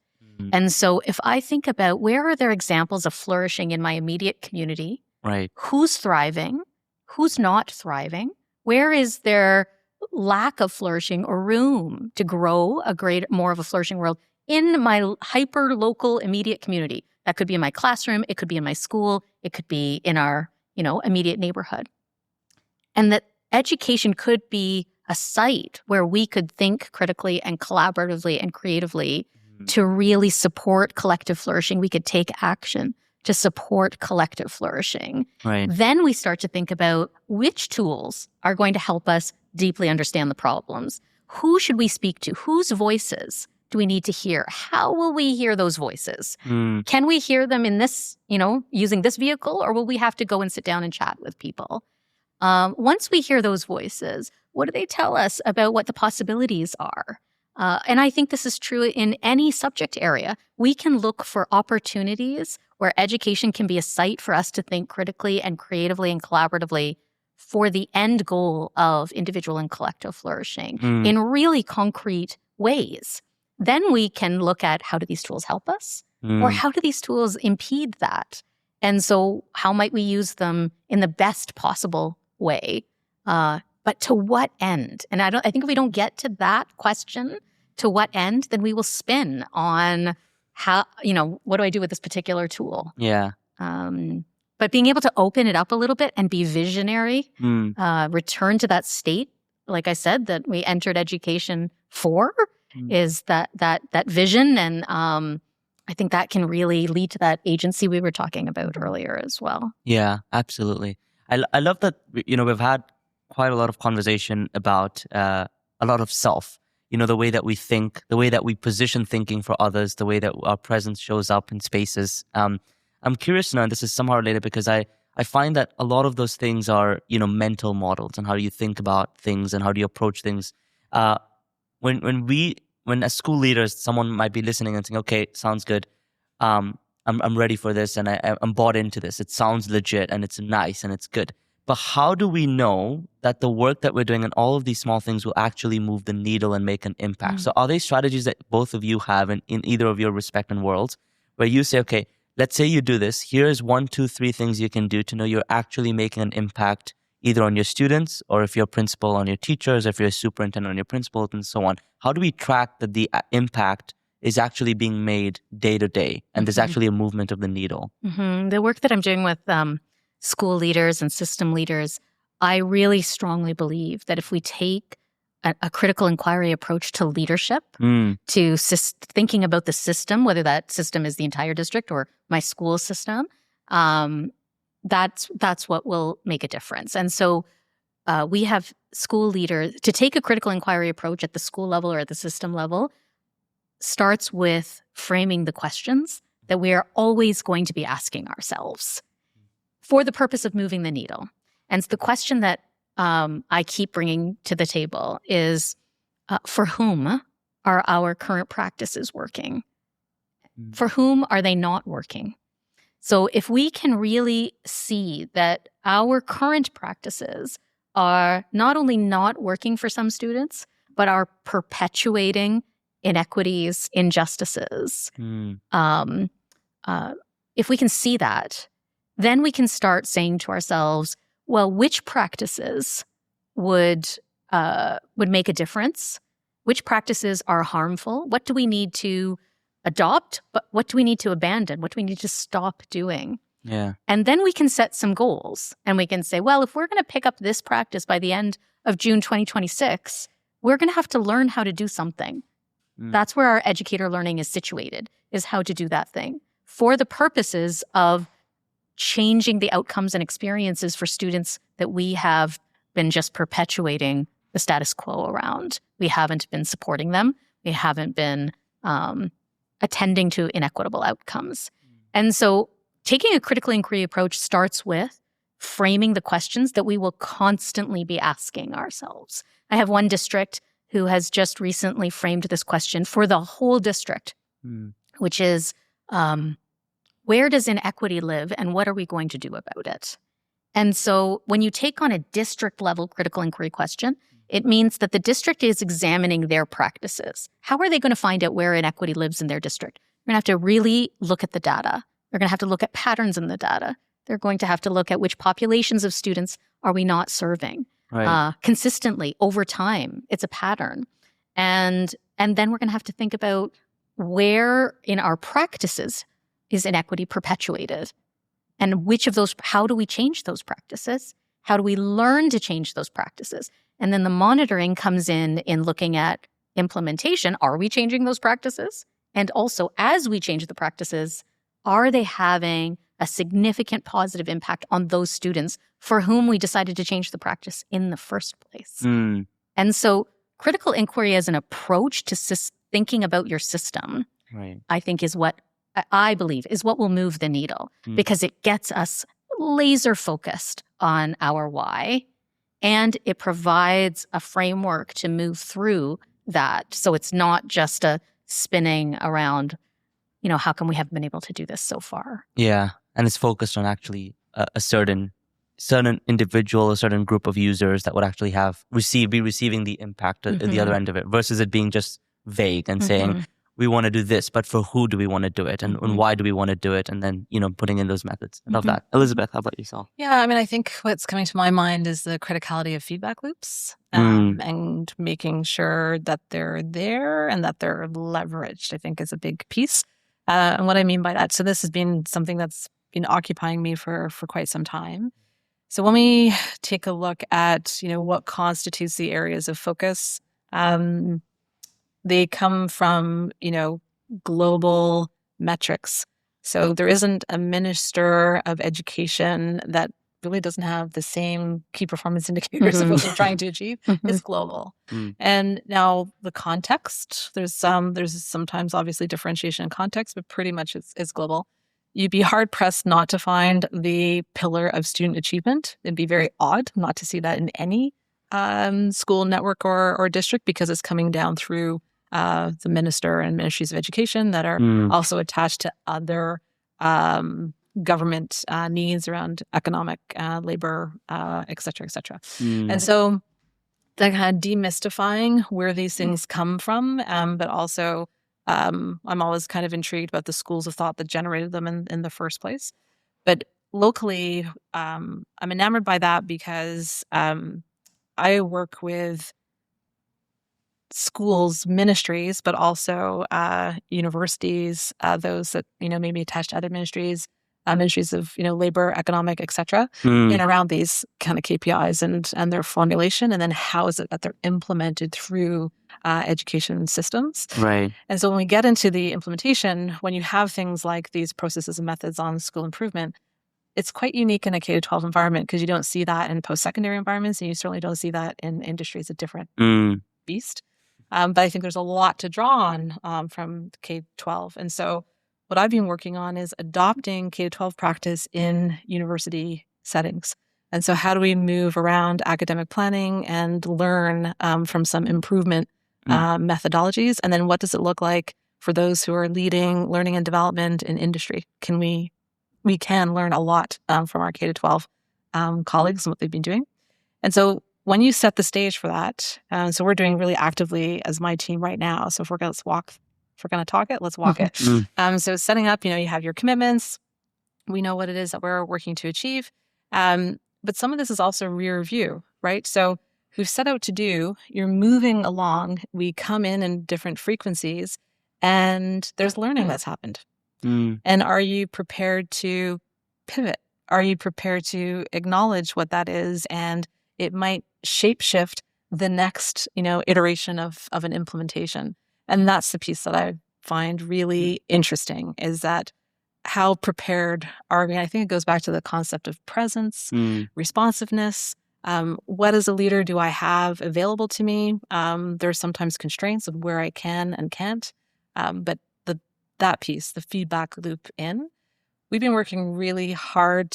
And so if I think about where are there examples of flourishing in my immediate community, right? Who's thriving, who's not thriving, where is there lack of flourishing or room to grow more of a flourishing world in my hyper local immediate community? That could be in my classroom, it could be in my school, it could be in our immediate neighborhood. And that education could be a site where we could think critically and collaboratively and creatively to really support collective flourishing. We could take action to support collective flourishing. Right. Then we start to think about which tools are going to help us deeply understand the problems. Who should we speak to? Whose voices do we need to hear? How will we hear those voices? Can we hear them in this, using this vehicle, or will we have to go and sit down and chat with people? Once we hear those voices, what do they tell us about what the possibilities are? And I think this is true in any subject area. We can look for opportunities where education can be a site for us to think critically and creatively and collaboratively for the end goal of individual and collective flourishing in really concrete ways. Then we can look at how do these tools help us or how do these tools impede that? And so how might we use them in the best possible way? But to what end? And I think if we don't get to that question, to what end, then we will spin on how, what do I do with this particular tool? Yeah. But being able to open it up a little bit and be visionary, return to that state, like I said, that we entered education for, is that vision. And I think that can really lead to that agency we were talking about earlier as well. Yeah, absolutely. I love that, we've had quite a lot of conversation about a lot of self, the way that we think, the way that we position thinking for others, the way that our presence shows up in spaces. I'm curious now, and this is somehow related because I find that a lot of those things are, mental models and how you think about things and how do you approach things. When as school leaders, someone might be listening and saying, okay, sounds good. I'm ready for this and I'm bought into this. It sounds legit and it's nice and it's good. But how do we know that the work that we're doing and all of these small things will actually move the needle and make an impact? So are they strategies that both of you have in either of your respective worlds where you say, okay, let's say you do this. Here's 1, 2, 3 things you can do to know you're actually making an impact either on your students or if you're a principal on your teachers, if you're a superintendent on your principals and so on. How do we track that the impact is actually being made day to day and there's actually a movement of the needle? The work that I'm doing with school leaders and system leaders, I really strongly believe that if we take a critical inquiry approach to leadership, to thinking about the system, whether that system is the entire district or my school system, that's what will make a difference. And so we have school leaders, to take a critical inquiry approach at the school level or at the system level starts with framing the questions that we are always going to be asking ourselves for the purpose of moving the needle. And the question that I keep bringing to the table is, for whom are our current practices working? For whom are they not working? So if we can really see that our current practices are not only not working for some students, but are perpetuating inequities, injustices, if we can see that, then we can start saying to ourselves, well, which practices would make a difference? Which practices are harmful? What do we need to adopt? But what do we need to abandon? What do we need to stop doing? Yeah. And then we can set some goals and we can say, well, if we're going to pick up this practice by the end of June 2026, we're going to have to learn how to do something. That's where our educator learning is situated, is how to do that thing for the purposes of changing the outcomes and experiences for students that we have been just perpetuating the status quo around. We haven't been supporting them. We haven't been attending to inequitable outcomes. And so taking a critical inquiry approach starts with framing the questions that we will constantly be asking ourselves. I have one district who has just recently framed this question for the whole district, which is, where does inequity live and what are we going to do about it? And so when you take on a district level critical inquiry question, it means that the district is examining their practices. How are they going to find out where inequity lives in their district? They're going to have to really look at the data. They're going to have to look at patterns in the data. They're going to have to look at which populations of students are we not serving consistently over time. It's a pattern. And then we're going to have to think about where in our practices is inequity perpetuated? And which of those, how do we change those practices? How do we learn to change those practices? And then the monitoring comes in looking at implementation. Are we changing those practices? And also, as we change the practices, are they having a significant positive impact on those students for whom we decided to change the practice in the first place? And so critical inquiry as an approach to thinking about your system, I think is what I believe is what will move the needle, because it gets us laser focused on our why, and it provides a framework to move through that. So it's not just a spinning around, how come we haven't been able to do this so far? Yeah. And it's focused on actually a certain individual, a certain group of users that would actually be receiving the impact at the other end of it, versus it being just vague and saying, we want to do this, but for who do we want to do it? And why do we want to do it? And then, putting in those methods. I love that. Elisabeth, how about yourself? Yeah, I think what's coming to my mind is the criticality of feedback loops and making sure that they're there and that they're leveraged, I think is a big piece. And what I mean by that, so this has been something that's been occupying me for quite some time. So when we take a look at, what constitutes the areas of focus, they come from, global metrics. So there isn't a minister of education that really doesn't have the same key performance indicators of what we're trying to achieve. It's global. And now the context, there's sometimes obviously differentiation in context, but pretty much it's global. You'd be hard pressed not to find the pillar of student achievement. It'd be very odd not to see that in any school network or district, because it's coming down through the minister and ministries of education that are also attached to other government needs around economic, labor, et cetera, et cetera. And so that kind of demystifying where these things come from, but also I'm always kind of intrigued about the schools of thought that generated them in the first place. But locally, I'm enamored by that because I work with schools, ministries, but also universities, those that maybe attached to other ministries, ministries of labor, economic, etc., and around these kind of KPIs and their formulation, and then how is it that they're implemented through education systems. Right. And so when we get into the implementation, when you have things like these processes and methods on school improvement, it's quite unique in a K-12 environment because you don't see that in post-secondary environments, and you certainly don't see that in industries. A different beast. But I think there's a lot to draw on from K-12. And so what I've been working on is adopting K-12 practice in university settings. And so how do we move around academic planning and learn from some improvement methodologies? And then what does it look like for those who are leading learning and development in industry? We can learn a lot from our K-12 colleagues and what they've been doing. And so when you set the stage for that, so we're doing really actively as my team right now. So if we're going to talk it, let's walk it. So setting up, you have your commitments. We know what it is that we're working to achieve. But some of this is also rear view, right? So we've set out to do, you're moving along. We come in different frequencies, and there's learning that's happened. And are you prepared to pivot? Are you prepared to acknowledge what that is? And it might shapeshift the next, iteration of an implementation. And that's the piece that I find really interesting, is that how prepared are we? I think it goes back to the concept of presence, responsiveness. What as a leader do I have available to me? There's sometimes constraints of where I can and can't. But that piece, the feedback loop we've been working really hard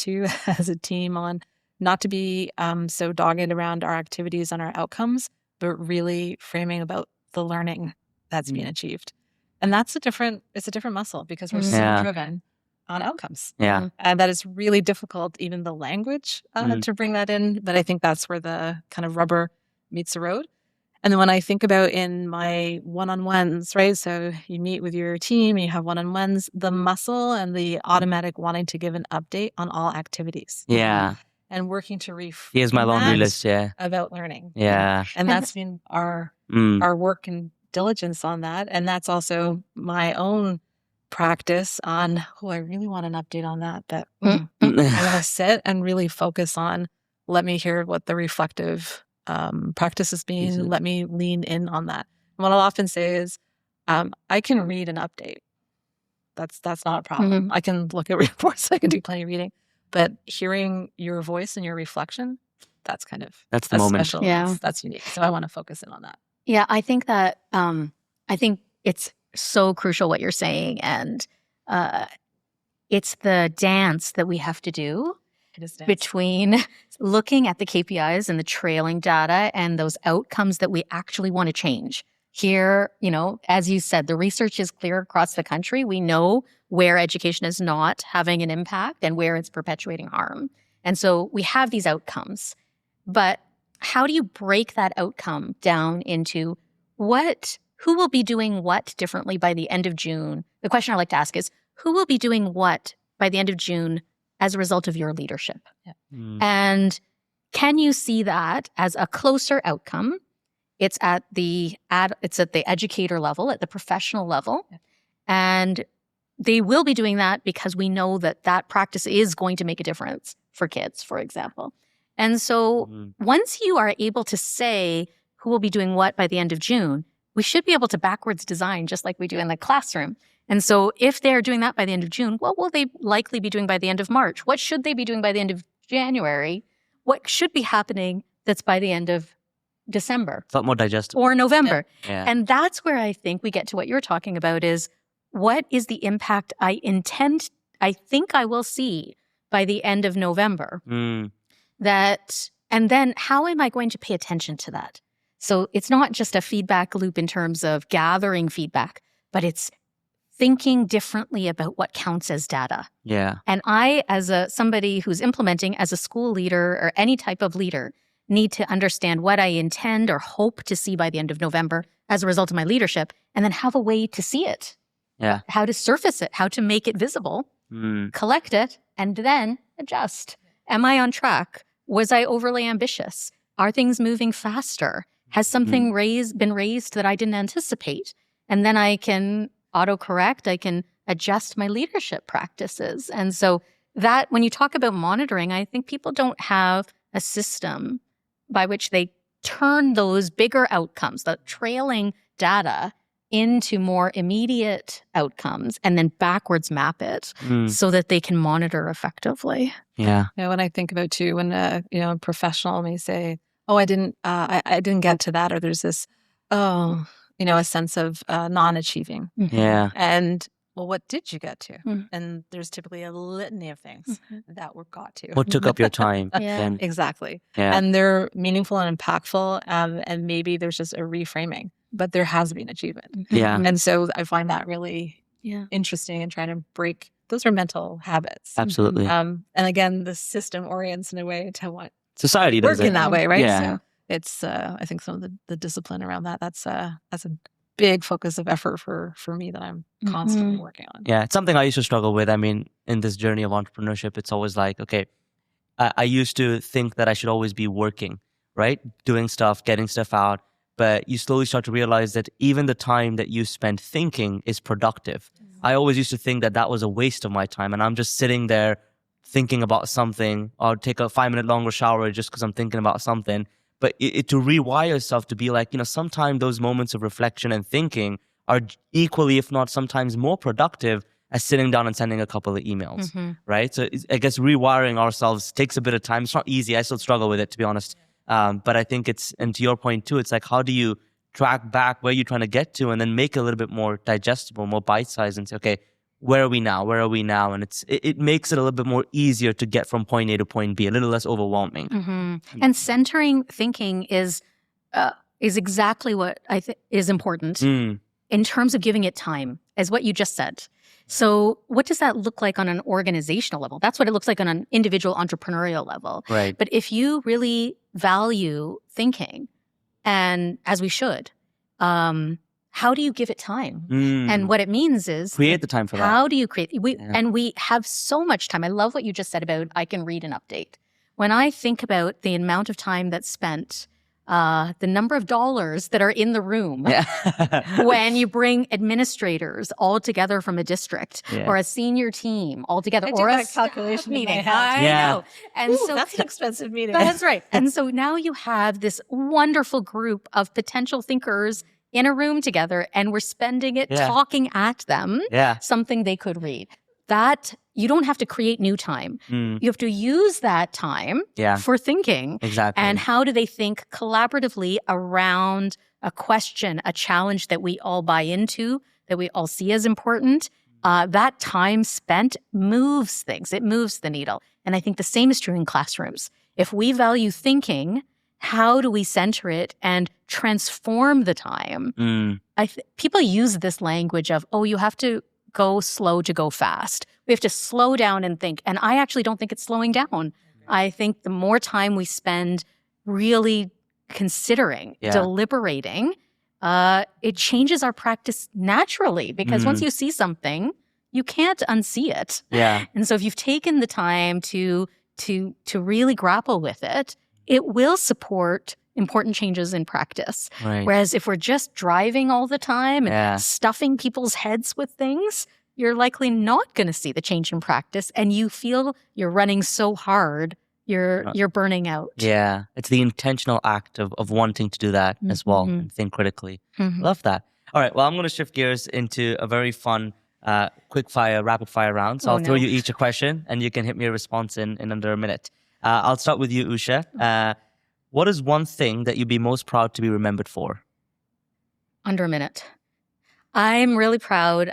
as a team on not to be so dogged around our activities and our outcomes, but really framing about the learning that's being achieved. And it's a different muscle, because we're so driven on outcomes. Yeah. And that is really difficult, even the language to bring that in. But I think that's where the kind of rubber meets the road. And then when I think about in my one-on-ones, right? So you meet with your team, you have one-on-ones, the muscle and the automatic wanting to give an update on all activities. Yeah. And working to reframe Here's my laundry list, about learning. Yeah. And that's been our work and diligence on that. And that's also my own practice on, I really want an update on that. But I'm going to sit and really focus on, let me hear what the reflective practice has been. Let me lean in on that. And what I'll often say is, I can read an update. That's not a problem. I can look at reports. I can do plenty of reading. But hearing your voice and your reflection, that's the moment. Special. That's unique. So I want to focus in on that. Yeah, I think that I think it's so crucial what you're saying, and it's the dance that we have to do between looking at the KPIs and the trailing data and those outcomes that we actually want to change. Here, as you said, the research is clear across the country. We know where education is not having an impact and where it's perpetuating harm. And so we have these outcomes. But how do you break that outcome down into who will be doing what differently by the end of June? The question I like to ask is, who will be doing what by the end of June as a result of your leadership? And can you see that as a closer outcome? It's at the educator level, at the professional level. And they will be doing that because we know that practice is going to make a difference for kids, for example. And so once you are able to say who will be doing what by the end of June, we should be able to backwards design just like we do in the classroom. And so if they're doing that by the end of June, what will they likely be doing by the end of March? What should they be doing by the end of January? What should be happening that's by the end of December? It's a lot more digestible. Or November. Yeah. And that's where I think we get to what you're talking about is, what is the impact I think I will see by the end of November? And then how am I going to pay attention to that? So it's not just a feedback loop in terms of gathering feedback, but it's thinking differently about what counts as data. Yeah. And I, as somebody who's implementing as a school leader or any type of leader, need to understand what I intend or hope to see by the end of November as a result of my leadership, and then have a way to see it. Yeah. How to surface it, how to make it visible, collect it, and then adjust. Am I on track? Was I overly ambitious? Are things moving faster? Has something been raised that I didn't anticipate? And then I can autocorrect, I can adjust my leadership practices. And so that, when you talk about monitoring, I think people don't have a system by which they turn those bigger outcomes, the trailing data, into more immediate outcomes and then backwards map it so that they can monitor effectively. Yeah. When I think about too, when a professional may say, I didn't get to that, or there's this, a sense of non-achieving. Yeah. And what did you get to? And there's typically a litany of things that were got to. What took up your time? Exactly. Yeah. And they're meaningful and impactful. And maybe there's just a reframing, but there has been achievement. Yeah. And so I find that really interesting, and trying to break, those are mental habits. Absolutely. And again, the system orients in a way to what society does work in that way, right? Yeah. it's I think some of the discipline around that's a big focus of effort for me that I'm constantly working on. Yeah, it's something I used to struggle with. I mean, in this journey of entrepreneurship, it's always like, okay, I used to think that I should always be working, right? Doing stuff, getting stuff out. But you slowly start to realize that even the time that you spend thinking is productive. I always used to think that that was a waste of my time. And I'm just sitting there thinking about something. I'll take a 5-minute longer shower just because I'm thinking about something. But to rewire yourself to be like, sometimes those moments of reflection and thinking are equally, if not sometimes more productive as sitting down and sending a couple of emails, right? So I guess rewiring ourselves takes a bit of time. It's not easy. I still struggle with it, to be honest. But I think and to your point too, it's like, how do you track back where you're trying to get to and then make it a little bit more digestible, more bite-sized and say, okay, where are we now? Where are we now? And it makes it a little bit more easier to get from point A to point B, a little less overwhelming. And centering thinking is exactly what I think is important in terms of giving it time, as what you just said. So what does that look like on an organizational level? That's what it looks like on an individual entrepreneurial level. Right. But if you really value thinking, and as we should, how do you give it time? And what it means is create the time for that. How do you create? And we have so much time. I love what you just said about I can read an update. When I think about the amount of time that's spent, the number of dollars that are in the room when you bring administrators all together from a district or a senior team all together, or a calculation meeting. I know. And so that's an expensive meeting. That's right. And so now you have this wonderful group of potential thinkers in a room together, and we're spending it talking at them something they could read. That you don't have to create new time. You have to use that time for thinking. Exactly. And how do they think collaboratively around a question, a challenge that we all buy into, that we all see as important? That time spent moves things. It moves the needle. And I think the same is true in classrooms. If we value thinking, how do we center it and transform the time? People use this language of, you have to go slow to go fast. We have to slow down and think. And I actually don't think it's slowing down. I think the more time we spend really considering, deliberating, it changes our practice naturally. Because once you see something, you can't unsee it. And so if you've taken the time to really grapple with it, it will support important changes in practice. Right. Whereas if we're just driving all the time and stuffing people's heads with things, you're likely not going to see the change in practice, and you feel you're running so hard, you're burning out. Yeah, it's the intentional act of wanting to do that as well and think critically. Love that. All right, well, I'm going to shift gears into a very fun rapid fire round. So I'll throw you each a question, and you can hit me a response in under a minute. I'll start with you, Usha. What is one thing that you'd be most proud to be remembered for? Under a minute. I'm really proud.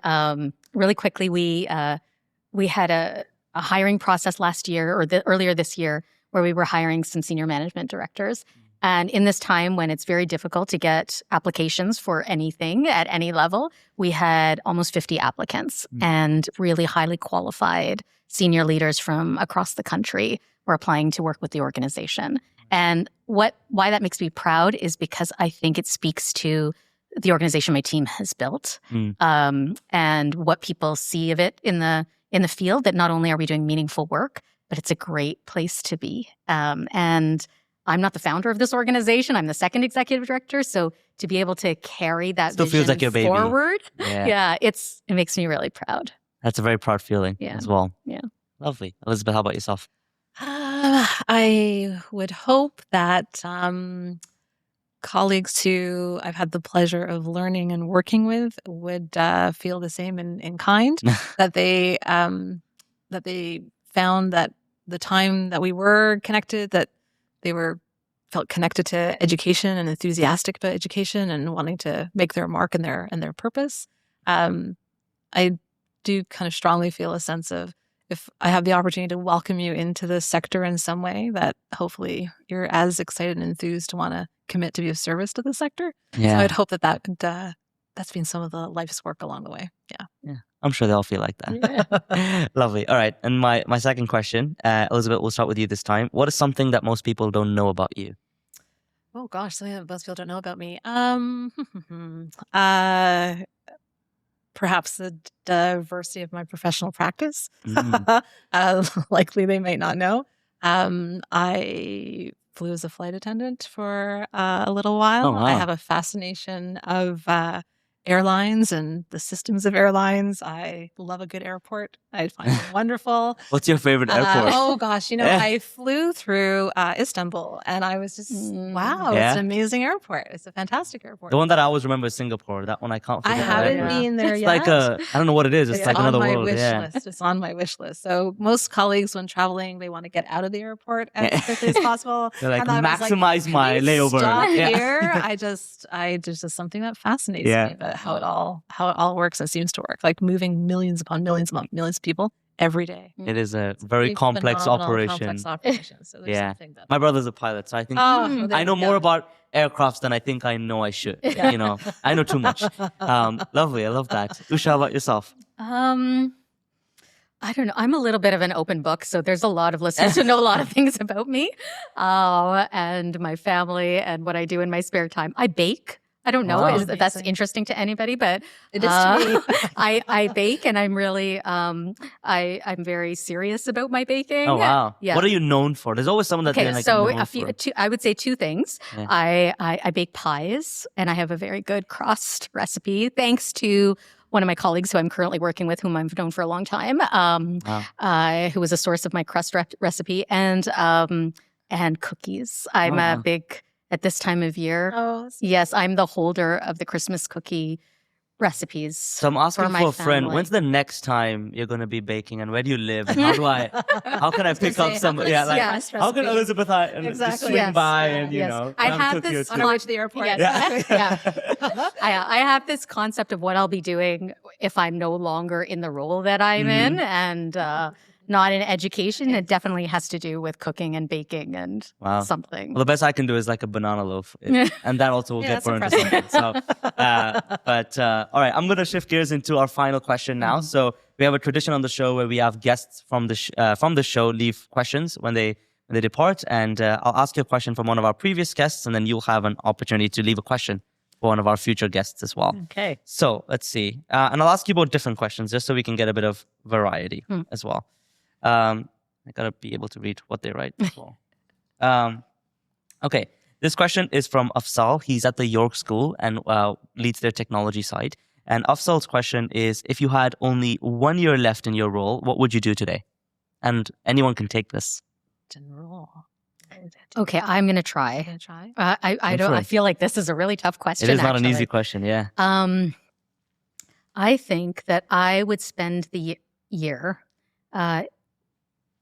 Really quickly, we had a hiring process last year or earlier this year where we were hiring some senior management directors. And in this time when it's very difficult to get applications for anything at any level, we had almost 50 applicants and really highly qualified senior leaders from across the country were applying to work with the organization. And why that makes me proud is because I think it speaks to the organization my team has built, and what people see of it in the field, that not only are we doing meaningful work, but it's a great place to be. And I'm not the founder of this organization. I'm the second executive director. So to be able to carry that Still vision feels like your baby. forward, it makes me really proud. That's a very proud feeling as well. Yeah. Lovely. Elisabeth, how about yourself? I would hope that colleagues who I've had the pleasure of learning and working with would feel the same in kind. that they found that the time that we were connected, that they felt connected to education and enthusiastic about education and wanting to make their mark and their purpose. I do kind of strongly feel a sense of, if I have the opportunity to welcome you into this sector in some way, that hopefully you're as excited and enthused to want to commit to be of service to the sector. Yeah. So I'd hope that's been some of the life's work along the way. Yeah. I'm sure they all feel like that. Yeah. Lovely. All right. And my second question, Elisabeth, we'll start with you this time. What is something that most people don't know about you? Oh gosh, something that most people don't know about me. Perhaps the diversity of my professional practice. Likely they might not know. I flew as a flight attendant for a little while. Oh, wow. I have a fascination of airlines and the systems of airlines. I love a good airport. I find them wonderful. What's your favorite airport? Oh gosh, I flew through Istanbul, and I was just wow, Yeah. it's an amazing airport. It's a fantastic airport. The one that I always remember is Singapore. That one I can't I forget. haven't Right? been there It's yet. like I don't know what it is. It's like on another my world. wish Yeah. list. It's on my wish list. So most colleagues, when traveling, they want to get out of the airport as quickly as possible. They're like, And I was maximize my "Can you layover." Stop Yeah. here. There's just something that fascinates Yeah. me about how it all works and seems to work. Like moving millions upon millions of people every day. It is a very Big, complex phenomenal, operation. Complex operation. So there's Yeah. something that. My brother's a pilot, so I think Oh, there I know you more go. about aircrafts than I think I know I should. Yeah. I know too much. Lovely. I love that. Usha, how about yourself? I don't know. I'm a little bit of an open book, so there's a lot of listeners who know a lot of things about me and my family and what I do in my spare time. I bake. I don't know Wow. if that's Amazing. interesting to anybody, but It is to me. I bake, and I'm really I'm very serious about my baking. Oh wow. Yeah. What are you known for? There's always someone that Okay, they're like so known for. I would say two things. Yeah. I bake pies, and I have a very good crust recipe, thanks to one of my colleagues who I'm currently working with, whom I've known for a long time, who was a source of my crust recipe, and cookies. I'm wow. a big, at this time of year. Oh, Yes, I'm the holder of the Christmas cookie recipes. So I'm asking my for a friend, family. when's the next time you're going to be baking, and where do you live? And how can I pick up some? Yeah, like Yeah. how can Elizabeth just Exactly. swing Yes. by and Yes. I grab a have cookie this or two? on the way to the airport. Yes. Yeah. I have this concept of what I'll be doing if I'm no longer in the role that I'm in, and not in education. It definitely has to do with cooking and baking and Wow. something. Well, the best I can do is like a banana loaf, and that also will Yeah, get that's burned or something. So, all right, I'm going to shift gears into our final question now. So we have a tradition on the show where we have guests from the show leave questions when they depart, and I'll ask you a question from one of our previous guests, and then you'll have an opportunity to leave a question for one of our future guests as well. Okay. So let's see, and I'll ask you about different questions just so we can get a bit of variety as well. I gotta be able to read what they write as well. Okay, this question is from Afzal. He's at the York School and leads their technology side. And Afzal's question is, if you had only 1 year left in your role, what would you do today? And anyone can take this. General. Okay, I'm going to try. Gonna try. I Go for I it. feel like this is a really tough question. It is not an actually. easy question, yeah. I think that I would spend the year,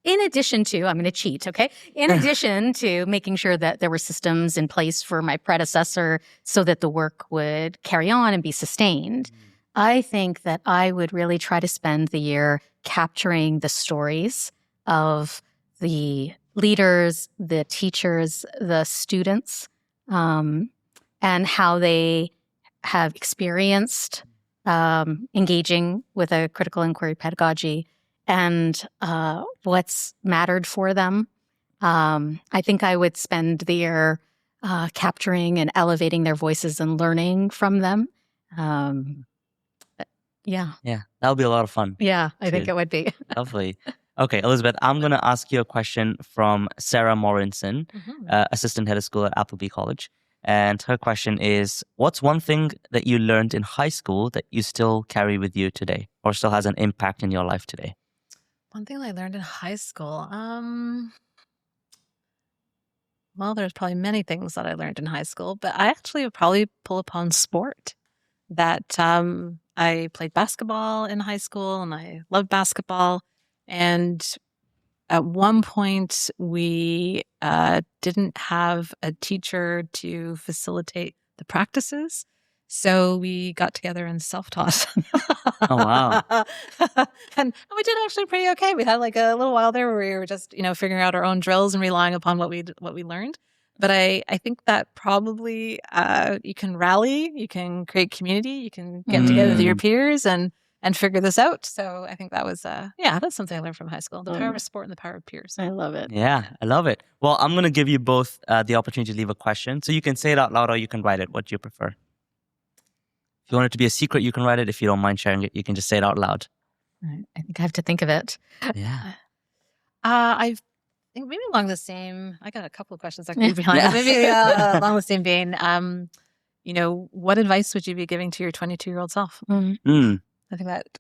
in addition to, I'm going to cheat, okay? In addition to making sure that there were systems in place for my predecessor so that the work would carry on and be sustained, I think that I would really try to spend the year capturing the stories of the leaders, the teachers, the students, and how they have experienced engaging with a critical inquiry pedagogy and what's mattered for them. I think I would spend the year capturing and elevating their voices and learning from them. Yeah, That'll be a lot of fun. I think it would be. Lovely. Okay, Elizabeth, I'm going to ask you a question from Sarah Morinson, assistant head of school at Appleby College. And her question is, what's one thing that you learned in high school that you still carry with you today or still has an impact in your life today? One thing I learned in high school. Well, there's probably many things that I learned in high school, but I actually would probably pull upon sport. That I played basketball in high school and I loved basketball. And at one point, we didn't have a teacher to facilitate the practices. So we got together and self-taught. Oh, wow. And we did actually pretty okay. We had like a little while there where we were just, figuring out our own drills and relying upon what we learned. But I think that probably you can rally, you can create community, you can get together with your peers and and figure this out. So I think that was, that's something I learned from high school, the power of sport and the power of peers. I love it. Yeah, I love it. Well, I'm going to give you both the opportunity to leave a question. So you can say it out loud or you can write it. What do you prefer? If you want it to be a secret, you can write it. If you don't mind sharing it, you can just say it out loud. I think I have to think of it. Yeah. I think maybe along the same, I got a couple of questions I can leave behind. Maybe along the same vein, what advice would you be giving to your 22-year-old self? I think that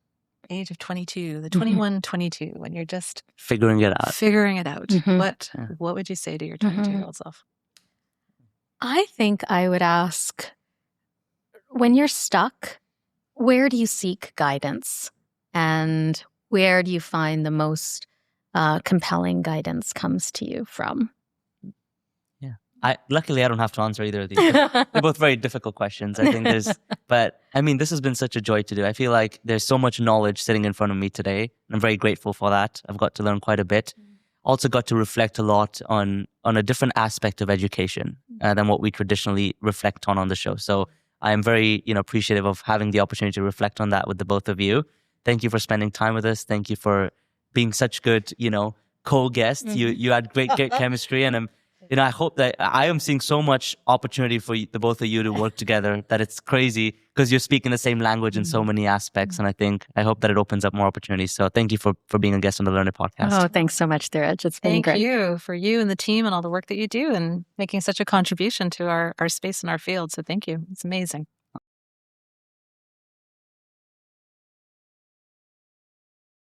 age of 22, the 21, 22, when you're just figuring it out. What would you say to your 22-year-old self? I think I would ask, when you're stuck, where do you seek guidance? And where do you find the most compelling guidance comes to you from? Luckily, I don't have to answer either of these. They're both very difficult questions. I think this has been such a joy to do. I feel like there's so much knowledge sitting in front of me today. And I'm very grateful for that. I've got to learn quite a bit. Also got to reflect a lot on a different aspect of education than what we traditionally reflect on the show. So I am very, appreciative of having the opportunity to reflect on that with the both of you. Thank you for spending time with us. Thank you for being such good, co-guests. You had great chemistry, and I hope that I am seeing so much opportunity for the both of you to work together that it's crazy because you're speaking the same language in so many aspects. And I hope that it opens up more opportunities. So thank you for being a guest on the LearnIt podcast. Oh, thanks so much, Dheeraj. It's been great. Thank you for you and the team and all the work that you do and making such a contribution to our space and our field. So thank you. It's amazing.